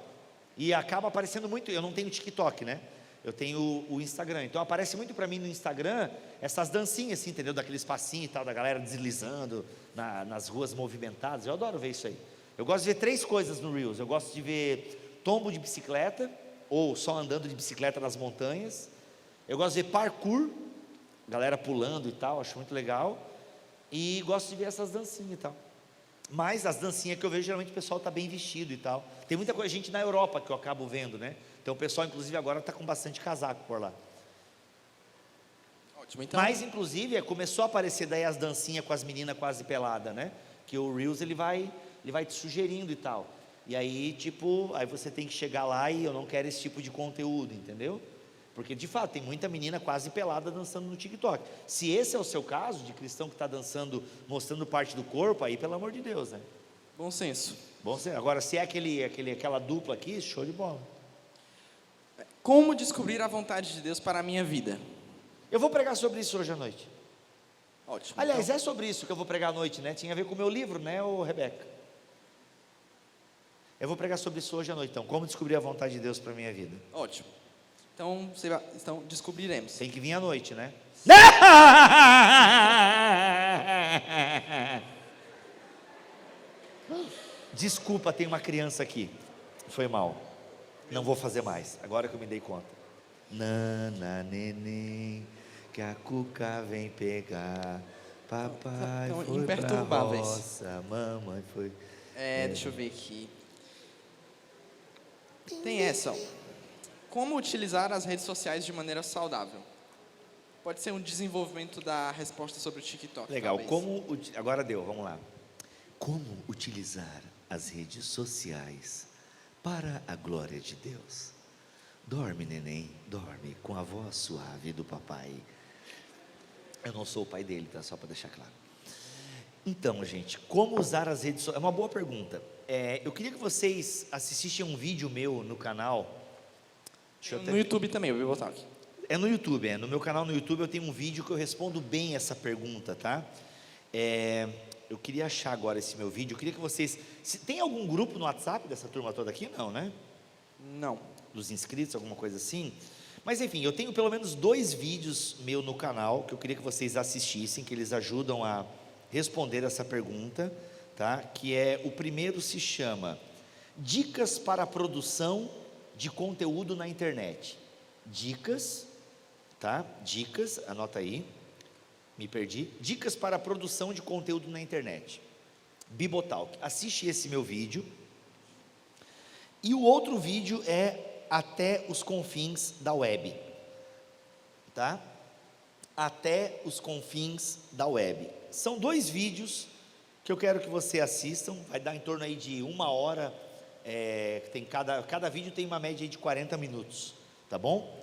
E acaba aparecendo muito, eu não tenho TikTok, né? Eu tenho o Instagram, então aparece muito para mim no Instagram essas dancinhas assim, entendeu? Daqueles passinhos e tal, da galera deslizando nas ruas movimentadas. Eu adoro ver isso aí. Eu gosto de ver 3 coisas no Reels. Eu gosto de ver tombo de bicicleta, ou só andando de bicicleta nas montanhas. Eu gosto de ver parkour, galera pulando e tal, acho muito legal. E gosto de ver essas dancinhas e tal. Mas as dancinhas que eu vejo, geralmente o pessoal está bem vestido e tal. Tem muita coisa, gente na Europa que eu acabo vendo, né? Então o pessoal, inclusive, agora está com bastante casaco por lá. Ótimo, então. Mas, inclusive, começou a aparecer daí as dancinhas com as meninas quase peladas, né? Que o Reels, ele vai te sugerindo e tal. E aí, tipo, aí você tem que chegar lá e eu não quero esse tipo de conteúdo, entendeu? Porque, de fato, tem muita menina quase pelada dançando no TikTok. Se esse é o seu caso, de cristão que está dançando, mostrando parte do corpo, aí, pelo amor de Deus, né? Bom senso. Bom, agora, se é aquela dupla aqui, show de bola. Como descobrir a vontade de Deus para a minha vida? Eu vou pregar sobre isso hoje à noite. Ótimo. Aliás, então, é sobre isso que eu vou pregar à noite, né? Tinha a ver com o meu livro, né, ô Rebeca? Eu vou pregar sobre isso hoje à noite, então. Como descobrir a vontade de Deus para a minha vida? ótimo. Então, então, descobriremos. Tem que vir à noite, né? Desculpa, tem uma criança aqui. Foi mal. Não vou fazer mais. Agora que eu me dei conta. Nana, neném, que a cuca vem pegar. Papai Tão foi pra imperturbáveis. roça, mamãe foi. Deixa eu ver aqui. Tem essa, ó. Como utilizar as redes sociais de maneira saudável? Pode ser um desenvolvimento da resposta sobre o TikTok. Legal. talvez. Agora deu, vamos lá. Como utilizar as redes sociais para a glória de Deus? Dorme, neném, dorme com a voz suave do papai. Eu não sou o pai dele, tá? Só para deixar claro. Então, gente, como usar as redes sociais? É uma boa pergunta. Eu queria que vocês assistissem um vídeo meu no canal. No YouTube também, eu vou botar aqui. É no YouTube, no meu canal no YouTube eu tenho um vídeo que eu respondo bem essa pergunta, tá? Eu queria achar agora esse meu vídeo. Eu queria que vocês... Tem algum grupo no WhatsApp dessa turma toda aqui? Não, né? Não. Dos inscritos, alguma coisa assim. Mas enfim, eu tenho pelo menos 2 vídeos meu no canal que eu queria que vocês assistissem, que eles ajudam a responder essa pergunta, tá? Que o primeiro se chama Dicas para a produção de conteúdo na internet. Dicas, tá? Dicas, anota aí. Me perdi. Dicas para a produção de conteúdo na internet. Bibotalk. Assiste esse meu vídeo. E o outro vídeo é Até os Confins da Web. Tá? Até os Confins da Web. São 2 vídeos que eu quero que você assistam. Vai dar em torno aí de 1 hora. Tem cada vídeo tem uma média aí de 40 minutos. Tá bom?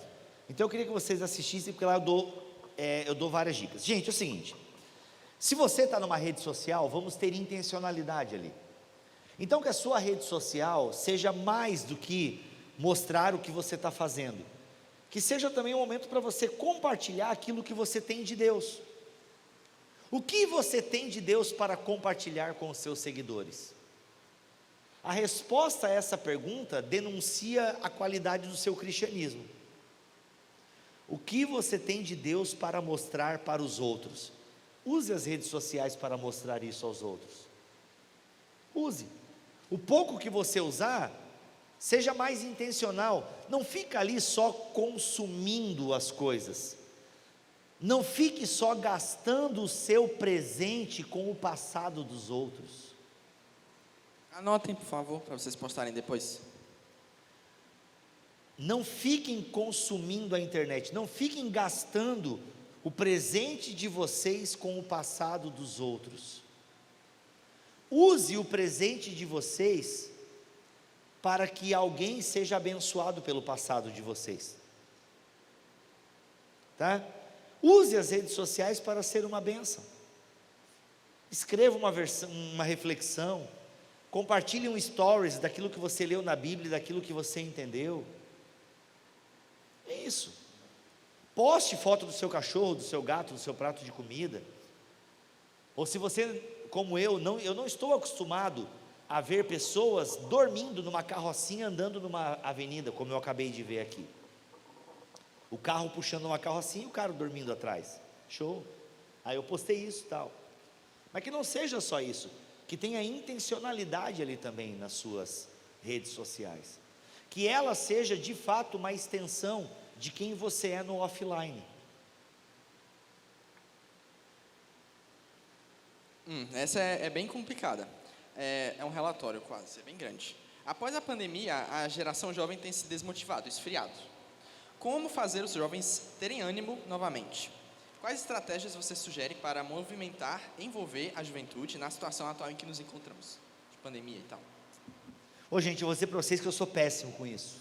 Então eu queria que vocês assistissem, porque lá eu dou várias dicas. Gente, é o seguinte: se você está numa rede social, vamos ter intencionalidade ali. Então que a sua rede social seja mais do que mostrar o que você está fazendo, que seja também um momento para você compartilhar aquilo que você tem de Deus. O que você tem de Deus para compartilhar com os seus seguidores? A resposta a essa pergunta denuncia a qualidade do seu cristianismo. O que você tem de Deus para mostrar para os outros? Use as redes sociais para mostrar isso aos outros. Use. O pouco que você usar, seja mais intencional. Não fica ali só consumindo as coisas. Não fique só gastando o seu presente com o passado dos outros. Anotem, por favor, para vocês postarem depois. Não fiquem consumindo a internet, não fiquem gastando o presente de vocês com o passado dos outros. Use o presente de vocês para que alguém seja abençoado pelo passado de vocês. Tá? Use as redes sociais para ser uma bênção. Escreva uma reflexão, compartilhe um stories daquilo que você leu na Bíblia, daquilo que você entendeu. É isso. Poste foto do seu cachorro, do seu gato, do seu prato de comida. Ou se você, como eu não estou acostumado a ver pessoas dormindo numa carrocinha andando numa avenida, como eu acabei de ver aqui. O carro puxando uma carrocinha e o cara dormindo atrás. Show. Aí eu postei isso e tal. Mas que não seja só isso, que tenha intencionalidade ali também nas suas redes sociais. Que ela seja de fato uma extensão de quem você é no offline. Essa é bem complicada. É um relatório quase, é bem grande. Após a pandemia, a geração jovem tem se desmotivado, esfriado. Como fazer os jovens terem ânimo novamente? Quais estratégias você sugere para movimentar, envolver a juventude na situação atual em que nos encontramos? De pandemia e tal. Ô gente, eu vou dizer para vocês que eu sou péssimo com isso.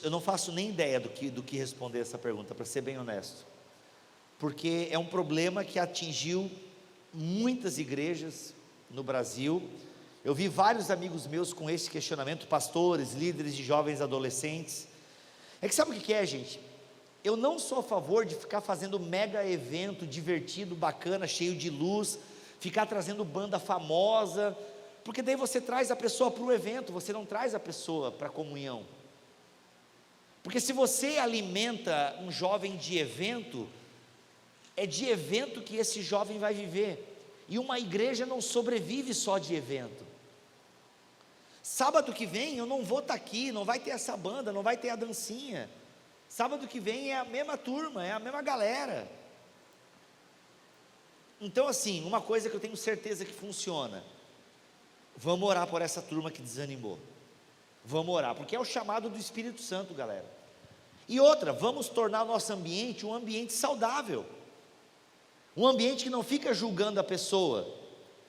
Eu não faço nem ideia do que responder essa pergunta, para ser bem honesto. Porque é um problema que atingiu muitas igrejas no Brasil. Eu vi vários amigos meus com esse questionamento, pastores, líderes de jovens adolescentes. É que sabe o que é, gente? Eu não sou a favor de ficar fazendo mega evento divertido, bacana, cheio de luz, ficar trazendo banda famosa, porque daí você traz a pessoa para o evento, você não traz a pessoa para a comunhão. Porque se você alimenta um jovem de evento, é de evento que esse jovem vai viver. E uma igreja não sobrevive só de evento. Sábado que vem eu não vou estar aqui, não vai ter essa banda, não vai ter a dancinha. Sábado que vem é a mesma turma, é a mesma galera. Então assim, uma coisa que eu tenho certeza que funciona: vamos orar por essa turma que desanimou. Vamos orar, porque é o chamado do Espírito Santo, galera. E outra, vamos tornar o nosso ambiente um ambiente saudável. Um ambiente que não fica julgando a pessoa.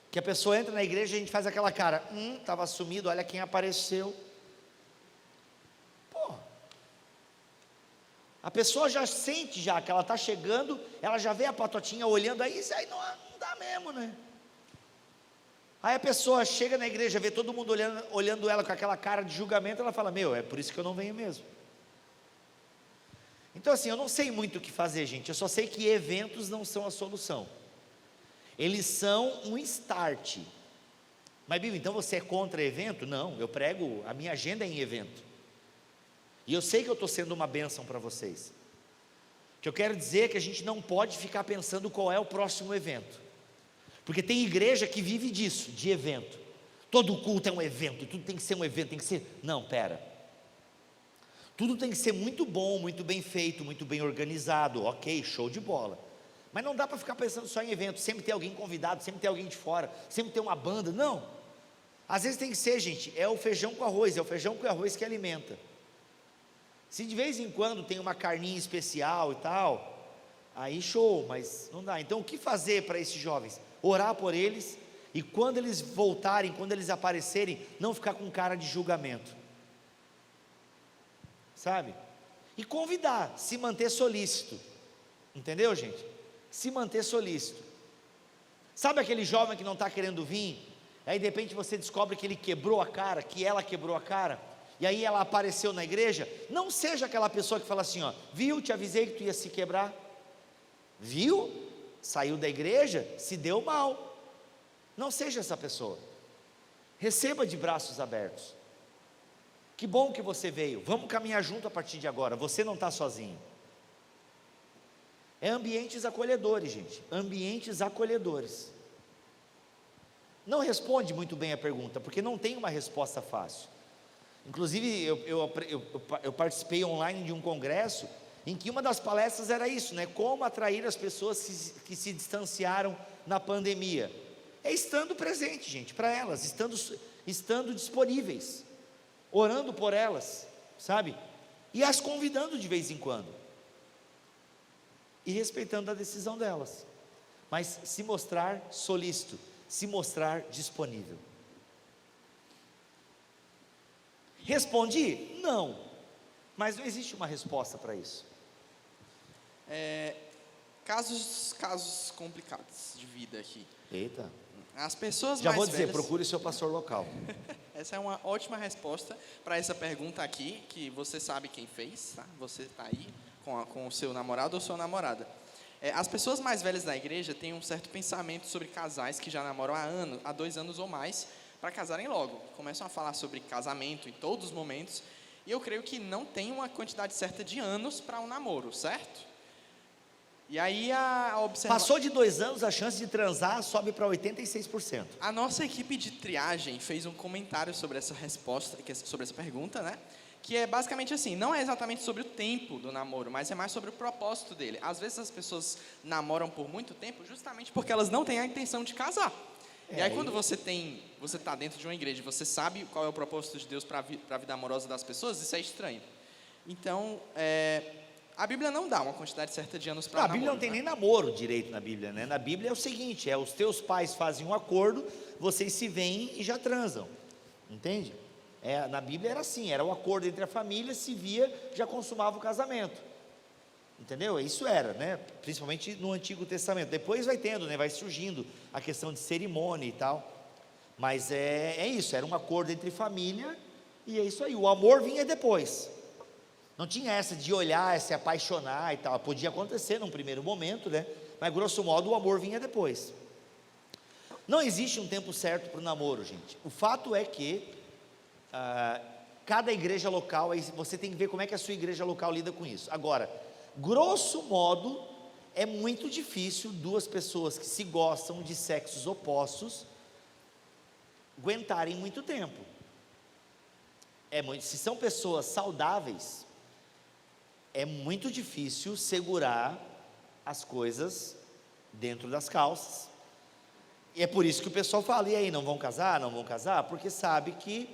Que a pessoa entra na igreja e a gente faz aquela cara, estava sumido, olha quem apareceu. Pô, a pessoa já sente já que ela está chegando, ela já vê a patotinha olhando aí, isso aí não dá mesmo, né? Aí a pessoa chega na igreja, vê todo mundo olhando ela com aquela cara de julgamento, ela fala, é por isso que eu não venho mesmo. Então assim, eu não sei muito o que fazer, gente, eu só sei que eventos não são a solução. Eles são um start. Mas Bíblia, então você é contra evento? Não, eu prego, a minha agenda é em evento. E eu sei que eu estou sendo uma bênção para vocês. O que eu quero dizer é que a gente não pode ficar pensando qual é o próximo evento. Porque tem igreja que vive disso, de evento. Todo culto é um evento, tudo tem que ser um evento, tem que ser... Não, pera. Tudo tem que ser muito bom, muito bem feito, muito bem organizado. Ok, show de bola. Mas não dá para ficar pensando só em evento, sempre ter alguém convidado, sempre ter alguém de fora, sempre ter uma banda, não. Às vezes tem que ser, gente, é o feijão com arroz, é o feijão com arroz que alimenta. Se de vez em quando tem uma carninha especial e tal, aí show, mas não dá. Então o que fazer para esses jovens? Orar por eles, e quando eles voltarem, quando eles aparecerem, não ficar com cara de julgamento. Sabe? E convidar, se manter solícito. Entendeu, gente? Se manter solícito. Sabe aquele jovem que não está querendo vir? Aí de repente você descobre que ele quebrou a cara, que ela quebrou a cara, e aí ela apareceu na igreja. Não seja aquela pessoa que fala assim, viu, te avisei que tu ia se quebrar. Viu? Saiu da igreja, se deu mal. Não seja essa pessoa. Receba de braços abertos. Que bom que você veio, vamos caminhar junto a partir de agora, você não está sozinho. É ambientes acolhedores, gente, ambientes acolhedores. Não responde muito bem a pergunta, porque não tem uma resposta fácil. Inclusive, eu participei online de um congresso, em que uma das palestras era isso, né? Como atrair as pessoas que se distanciaram na pandemia. É estando presente, gente, para elas, estando disponíveis, orando por elas, sabe? E as convidando de vez em quando. E respeitando a decisão delas, mas se mostrar solícito, se mostrar disponível. Respondi? Não, mas não existe uma resposta para isso. Casos complicados de vida aqui. Eita. As pessoas Já mais vou dizer, velhas... procure seu pastor local. Essa é uma ótima resposta para essa pergunta aqui, que você sabe quem fez, tá? Você está aí com o seu namorado ou sua namorada. As pessoas mais velhas da igreja têm um certo pensamento sobre casais que já namoram há 2 anos ou mais, para casarem logo. Começam a falar sobre casamento em todos os momentos, e eu creio que não tem uma quantidade certa de anos para um namoro, certo? E aí a observação... Passou de 2 anos, a chance de transar sobe para 86%. A nossa equipe de triagem fez um comentário sobre essa resposta, sobre essa pergunta, né? Que é basicamente assim, não é exatamente sobre o tempo do namoro, mas é mais sobre o propósito dele. Às vezes as pessoas namoram por muito tempo justamente porque elas não têm a intenção de casar. E aí quando você está dentro de uma igreja, você sabe qual é o propósito de Deus para a vida amorosa das pessoas, isso é estranho. Então, a Bíblia não dá uma quantidade certa de anos para namoro. A Bíblia não tem nem namoro direito na Bíblia, né? Na Bíblia é o seguinte, os teus pais fazem um acordo, vocês se veem e já transam. Entende? Na Bíblia era assim, era o acordo entre a família, se via, já consumava o casamento. Entendeu? Isso era, né? Principalmente no Antigo Testamento. Depois vai tendo, né? Vai surgindo a questão de cerimônia e tal. Mas é isso, era um acordo entre família, e é isso aí. O amor vinha depois. Não tinha essa de olhar, se apaixonar e tal. Podia acontecer num primeiro momento, né? Mas grosso modo o amor vinha depois. Não existe um tempo certo para o namoro, gente. O fato é que cada igreja local, aí você tem que ver como é que a sua igreja local lida com isso. Agora, grosso modo, é muito difícil duas pessoas que se gostam de sexos opostos aguentarem muito tempo. Se são pessoas saudáveis, é muito difícil segurar as coisas dentro das calças. E é por isso que o pessoal fala: e aí, não vão casar? Não vão casar? Porque sabe que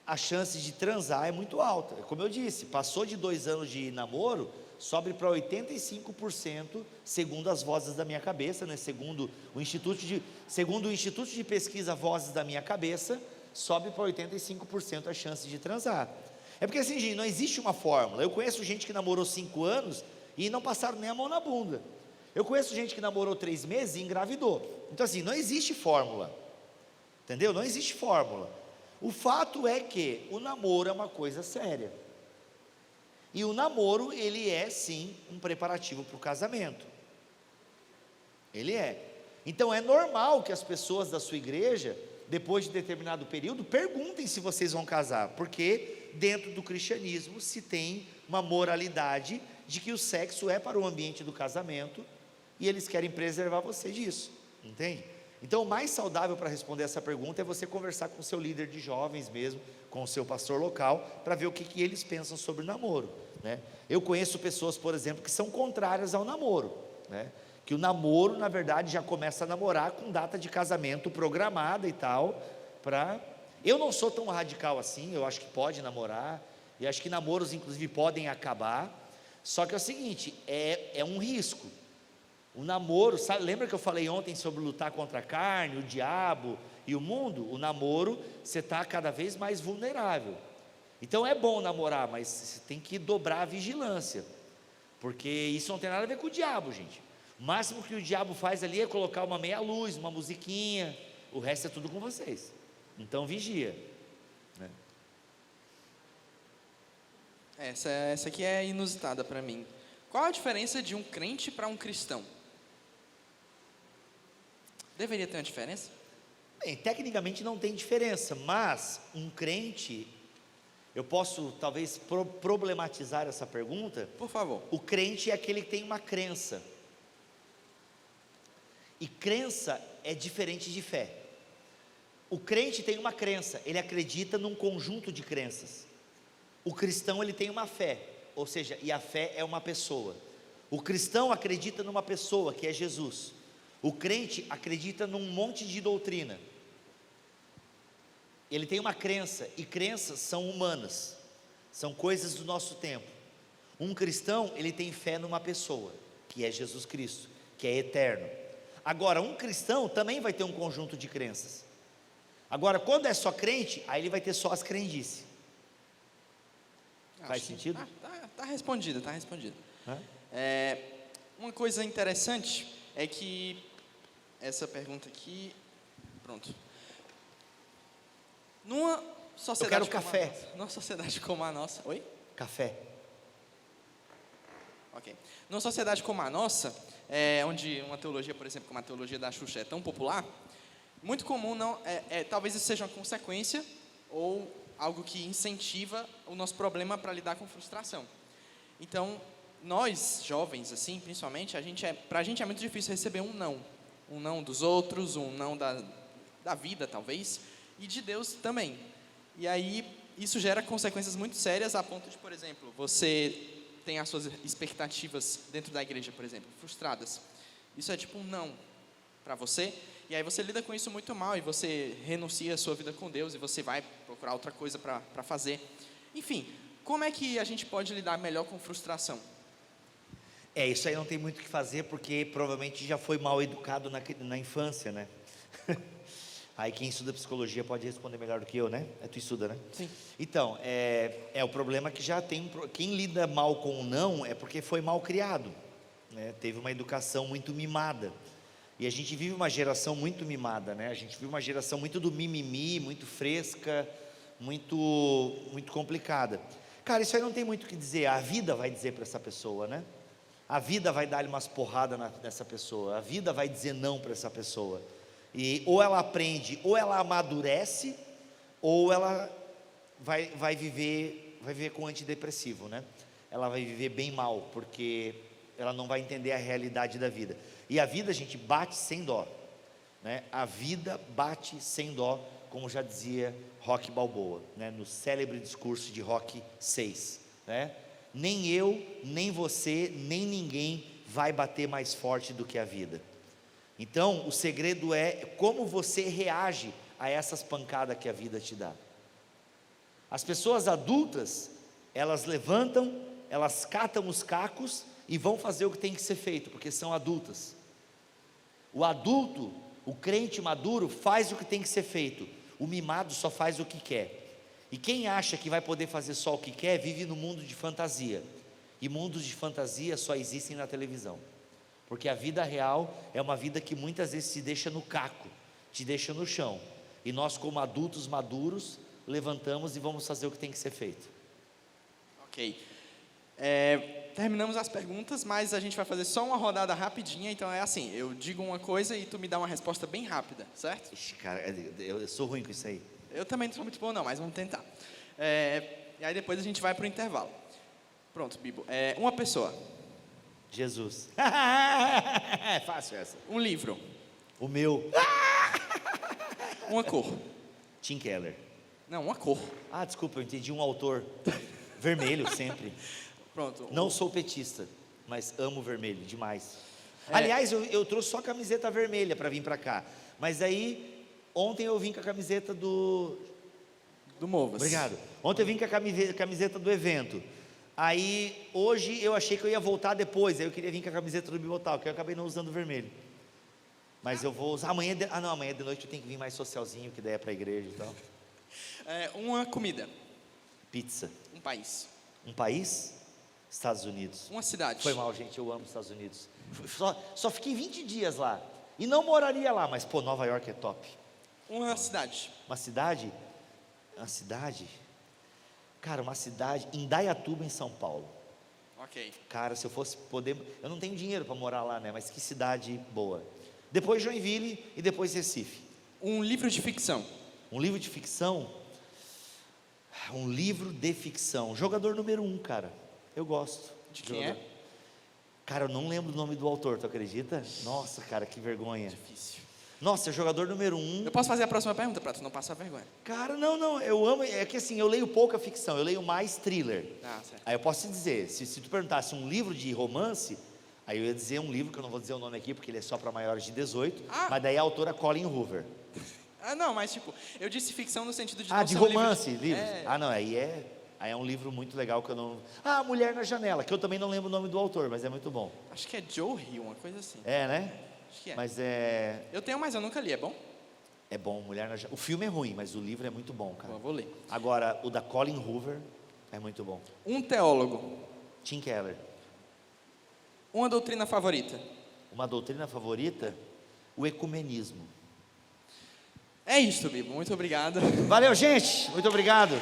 a chance de transar é muito alta. Como eu disse, passou de 2 anos de namoro, sobe para 85%, segundo as vozes da minha cabeça, né? Segundo o Instituto de Pesquisa Vozes da Minha Cabeça, sobe para 85% a chance de transar. É porque assim, gente, não existe uma fórmula. Eu conheço gente que namorou 5 anos e não passaram nem a mão na bunda. Eu conheço gente que namorou 3 meses e engravidou. Então assim, não existe fórmula. Entendeu? Não existe fórmula. O fato é que o namoro é uma coisa séria. E o namoro, ele é sim um preparativo para o casamento. Ele é. Então é normal que as pessoas da sua igreja, depois de determinado período, perguntem se vocês vão casar, porque dentro do cristianismo se tem uma moralidade de que o sexo é para o ambiente do casamento, e eles querem preservar você disso, entende? Então o mais saudável para responder essa pergunta é você conversar com o seu líder de jovens mesmo, com o seu pastor local, para ver o que eles pensam sobre namoro, né? Eu conheço pessoas, por exemplo, que são contrárias ao namoro, né? Que o namoro, na verdade, já começa a namorar com data de casamento programada e tal, eu não sou tão radical assim, eu acho que pode namorar, e acho que namoros inclusive podem acabar, só que é o seguinte, é um risco. O namoro, lembra que eu falei ontem sobre lutar contra a carne, o diabo e o mundo? O namoro, você está cada vez mais vulnerável. Então é bom namorar, mas você tem que dobrar a vigilância, porque isso não tem nada a ver com o diabo, gente. O máximo que o diabo faz ali é colocar uma meia luz, uma musiquinha, o resto é tudo com vocês. Então vigia, né? Essa aqui é inusitada para mim. Qual a diferença de um crente para um cristão? Deveria ter uma diferença? Bem, tecnicamente não tem diferença, mas um crente, eu posso talvez problematizar essa pergunta. Por favor. O crente é aquele que tem uma crença, e crença é diferente de fé. O crente tem uma crença, ele acredita num conjunto de crenças. O cristão, ele tem uma fé, ou seja, e a fé é uma pessoa. O cristão acredita numa pessoa, que é Jesus. O crente acredita num monte de doutrina. Ele tem uma crença, e crenças são humanas, são coisas do nosso tempo. Um cristão, ele tem fé numa pessoa, que é Jesus Cristo, que é eterno. Agora, um cristão também vai ter um conjunto de crenças. Agora, quando é só crente, aí ele vai ter só as crendices. Faz sentido? Tá respondido, tá respondido. Uma coisa interessante é que essa pergunta aqui, pronto. Numa sociedade numa sociedade como a nossa, oi? Café. Ok. Numa sociedade como a nossa, onde uma teologia, por exemplo, como a teologia da Xuxa é tão popular, muito comum talvez isso seja uma consequência ou algo que incentiva o nosso problema para lidar com frustração. Então, nós, jovens, assim, principalmente, para a gente é muito difícil receber um não dos outros, um não da vida, talvez, e de Deus também. E aí, isso gera consequências muito sérias, a ponto de, por exemplo, você tem as suas expectativas dentro da igreja, por exemplo, frustradas. Isso é tipo um não para você, e aí você lida com isso muito mal, e você renuncia a sua vida com Deus, e você vai procurar outra coisa para fazer. Enfim, como é que a gente pode lidar melhor com frustração? Isso aí não tem muito o que fazer, porque provavelmente já foi mal educado na infância, né? Aí quem estuda psicologia pode responder melhor do que eu, né? Tu estuda, né? Sim. Então, o problema que já tem, quem lida mal com o não é porque foi mal criado, né? Teve uma educação muito mimada, e a gente vive uma geração muito mimada, né? A gente vive uma geração muito do mimimi, muito fresca, muito complicada. Cara, isso aí não tem muito o que dizer, a vida vai dizer para essa pessoa, né? A vida vai dar-lhe umas porradas nessa pessoa, a vida vai dizer não para essa pessoa. E ou ela aprende, ou ela amadurece, ou ela vai viver com antidepressivo, né? Ela vai viver bem mal, porque ela não vai entender a realidade da vida. E a vida, gente, bate sem dó, né? A vida bate sem dó, como já dizia Rocky Balboa, né? No célebre discurso de Rocky 6, né? Nem eu, nem você, nem ninguém vai bater mais forte do que a vida. Então, o segredo é como você reage a essas pancadas que a vida te dá. As pessoas adultas, elas levantam, elas catam os cacos e vão fazer o que tem que ser feito, porque são adultas. O adulto, o crente maduro, faz o que tem que ser feito. O mimado só faz o que quer. E quem acha que vai poder fazer só o que quer, vive no mundo de fantasia. E mundos de fantasia só existem na televisão. Porque a vida real é uma vida que muitas vezes te deixa no caco, te deixa no chão. E nós, como adultos maduros, levantamos e vamos fazer o que tem que ser feito. Ok. Terminamos as perguntas, mas a gente vai fazer só uma rodada rapidinha. Então é assim, eu digo uma coisa e tu me dá uma resposta bem rápida, certo? Ixi, cara, eu sou ruim com isso aí. Eu também não sou muito bom não, mas vamos tentar. E aí depois a gente vai para o intervalo. Pronto, Bibo. Uma pessoa. Jesus. É fácil essa. Um livro. O meu. Uma cor. Tim Keller. Não, uma cor. Ah, desculpa, eu entendi um autor. Vermelho, sempre. Pronto. Não sou petista, mas amo vermelho demais. Aliás, eu trouxe só camiseta vermelha para vir para cá. Mas aí, ontem eu vim com a camiseta do Movas. Obrigado. Ontem eu vim com a camiseta do evento. Aí, hoje eu achei que eu ia voltar depois. Aí eu queria vir com a camiseta do Bibotal, que eu acabei não usando vermelho. Mas eu vou usar amanhã. Amanhã de noite eu tenho que vir mais socialzinho, que daí é para a igreja e tal. Uma comida. Pizza. Um país. Um país? Estados Unidos. Uma cidade. Foi mal, gente, eu amo os Estados Unidos. Só fiquei 20 dias lá. E não moraria lá, mas pô, Nova York é top. Uma cidade. Uma cidade? Uma cidade? Cara, uma cidade, Indaiatuba, em São Paulo. Ok. Cara, se eu fosse poder, eu não tenho dinheiro para morar lá, né? Mas que cidade boa. Depois Joinville e depois Recife. Um livro de ficção. Um livro de ficção? Um livro de ficção. Jogador número 1, cara. Eu gosto. De quem é? Cara, eu não lembro o nome do autor, tu acredita? Nossa, cara, que vergonha. Difícil. Nossa, jogador número 1. Eu posso fazer a próxima pergunta para tu não passar vergonha? Cara, não, eu amo. É que assim, eu leio pouca ficção, eu leio mais thriller. Ah, certo. Aí eu posso te dizer, se tu perguntasse um livro de romance, aí eu ia dizer um livro que eu não vou dizer o nome aqui, porque ele é só para maiores de 18, mas daí a autora Colleen Hoover. Não, mas tipo, eu disse ficção no sentido de Ah, não de ser um romance, livro livros? Não, aí é um livro muito legal que eu não... Mulher na Janela, que eu também não lembro o nome do autor, mas é muito bom. Acho que é Joe Hill, uma coisa assim. É, né? Acho que é. Mas Eu tenho, mas eu nunca li, é bom? é bom, Mulher na Janela. O filme é ruim, mas o livro é muito bom, cara. Bom, eu vou ler. Agora, o da Colleen Hoover é muito bom. Um teólogo. Tim Keller. Uma doutrina favorita. Uma doutrina favorita? O ecumenismo. É isso, Bibo. Muito obrigado. Valeu, gente. Muito obrigado.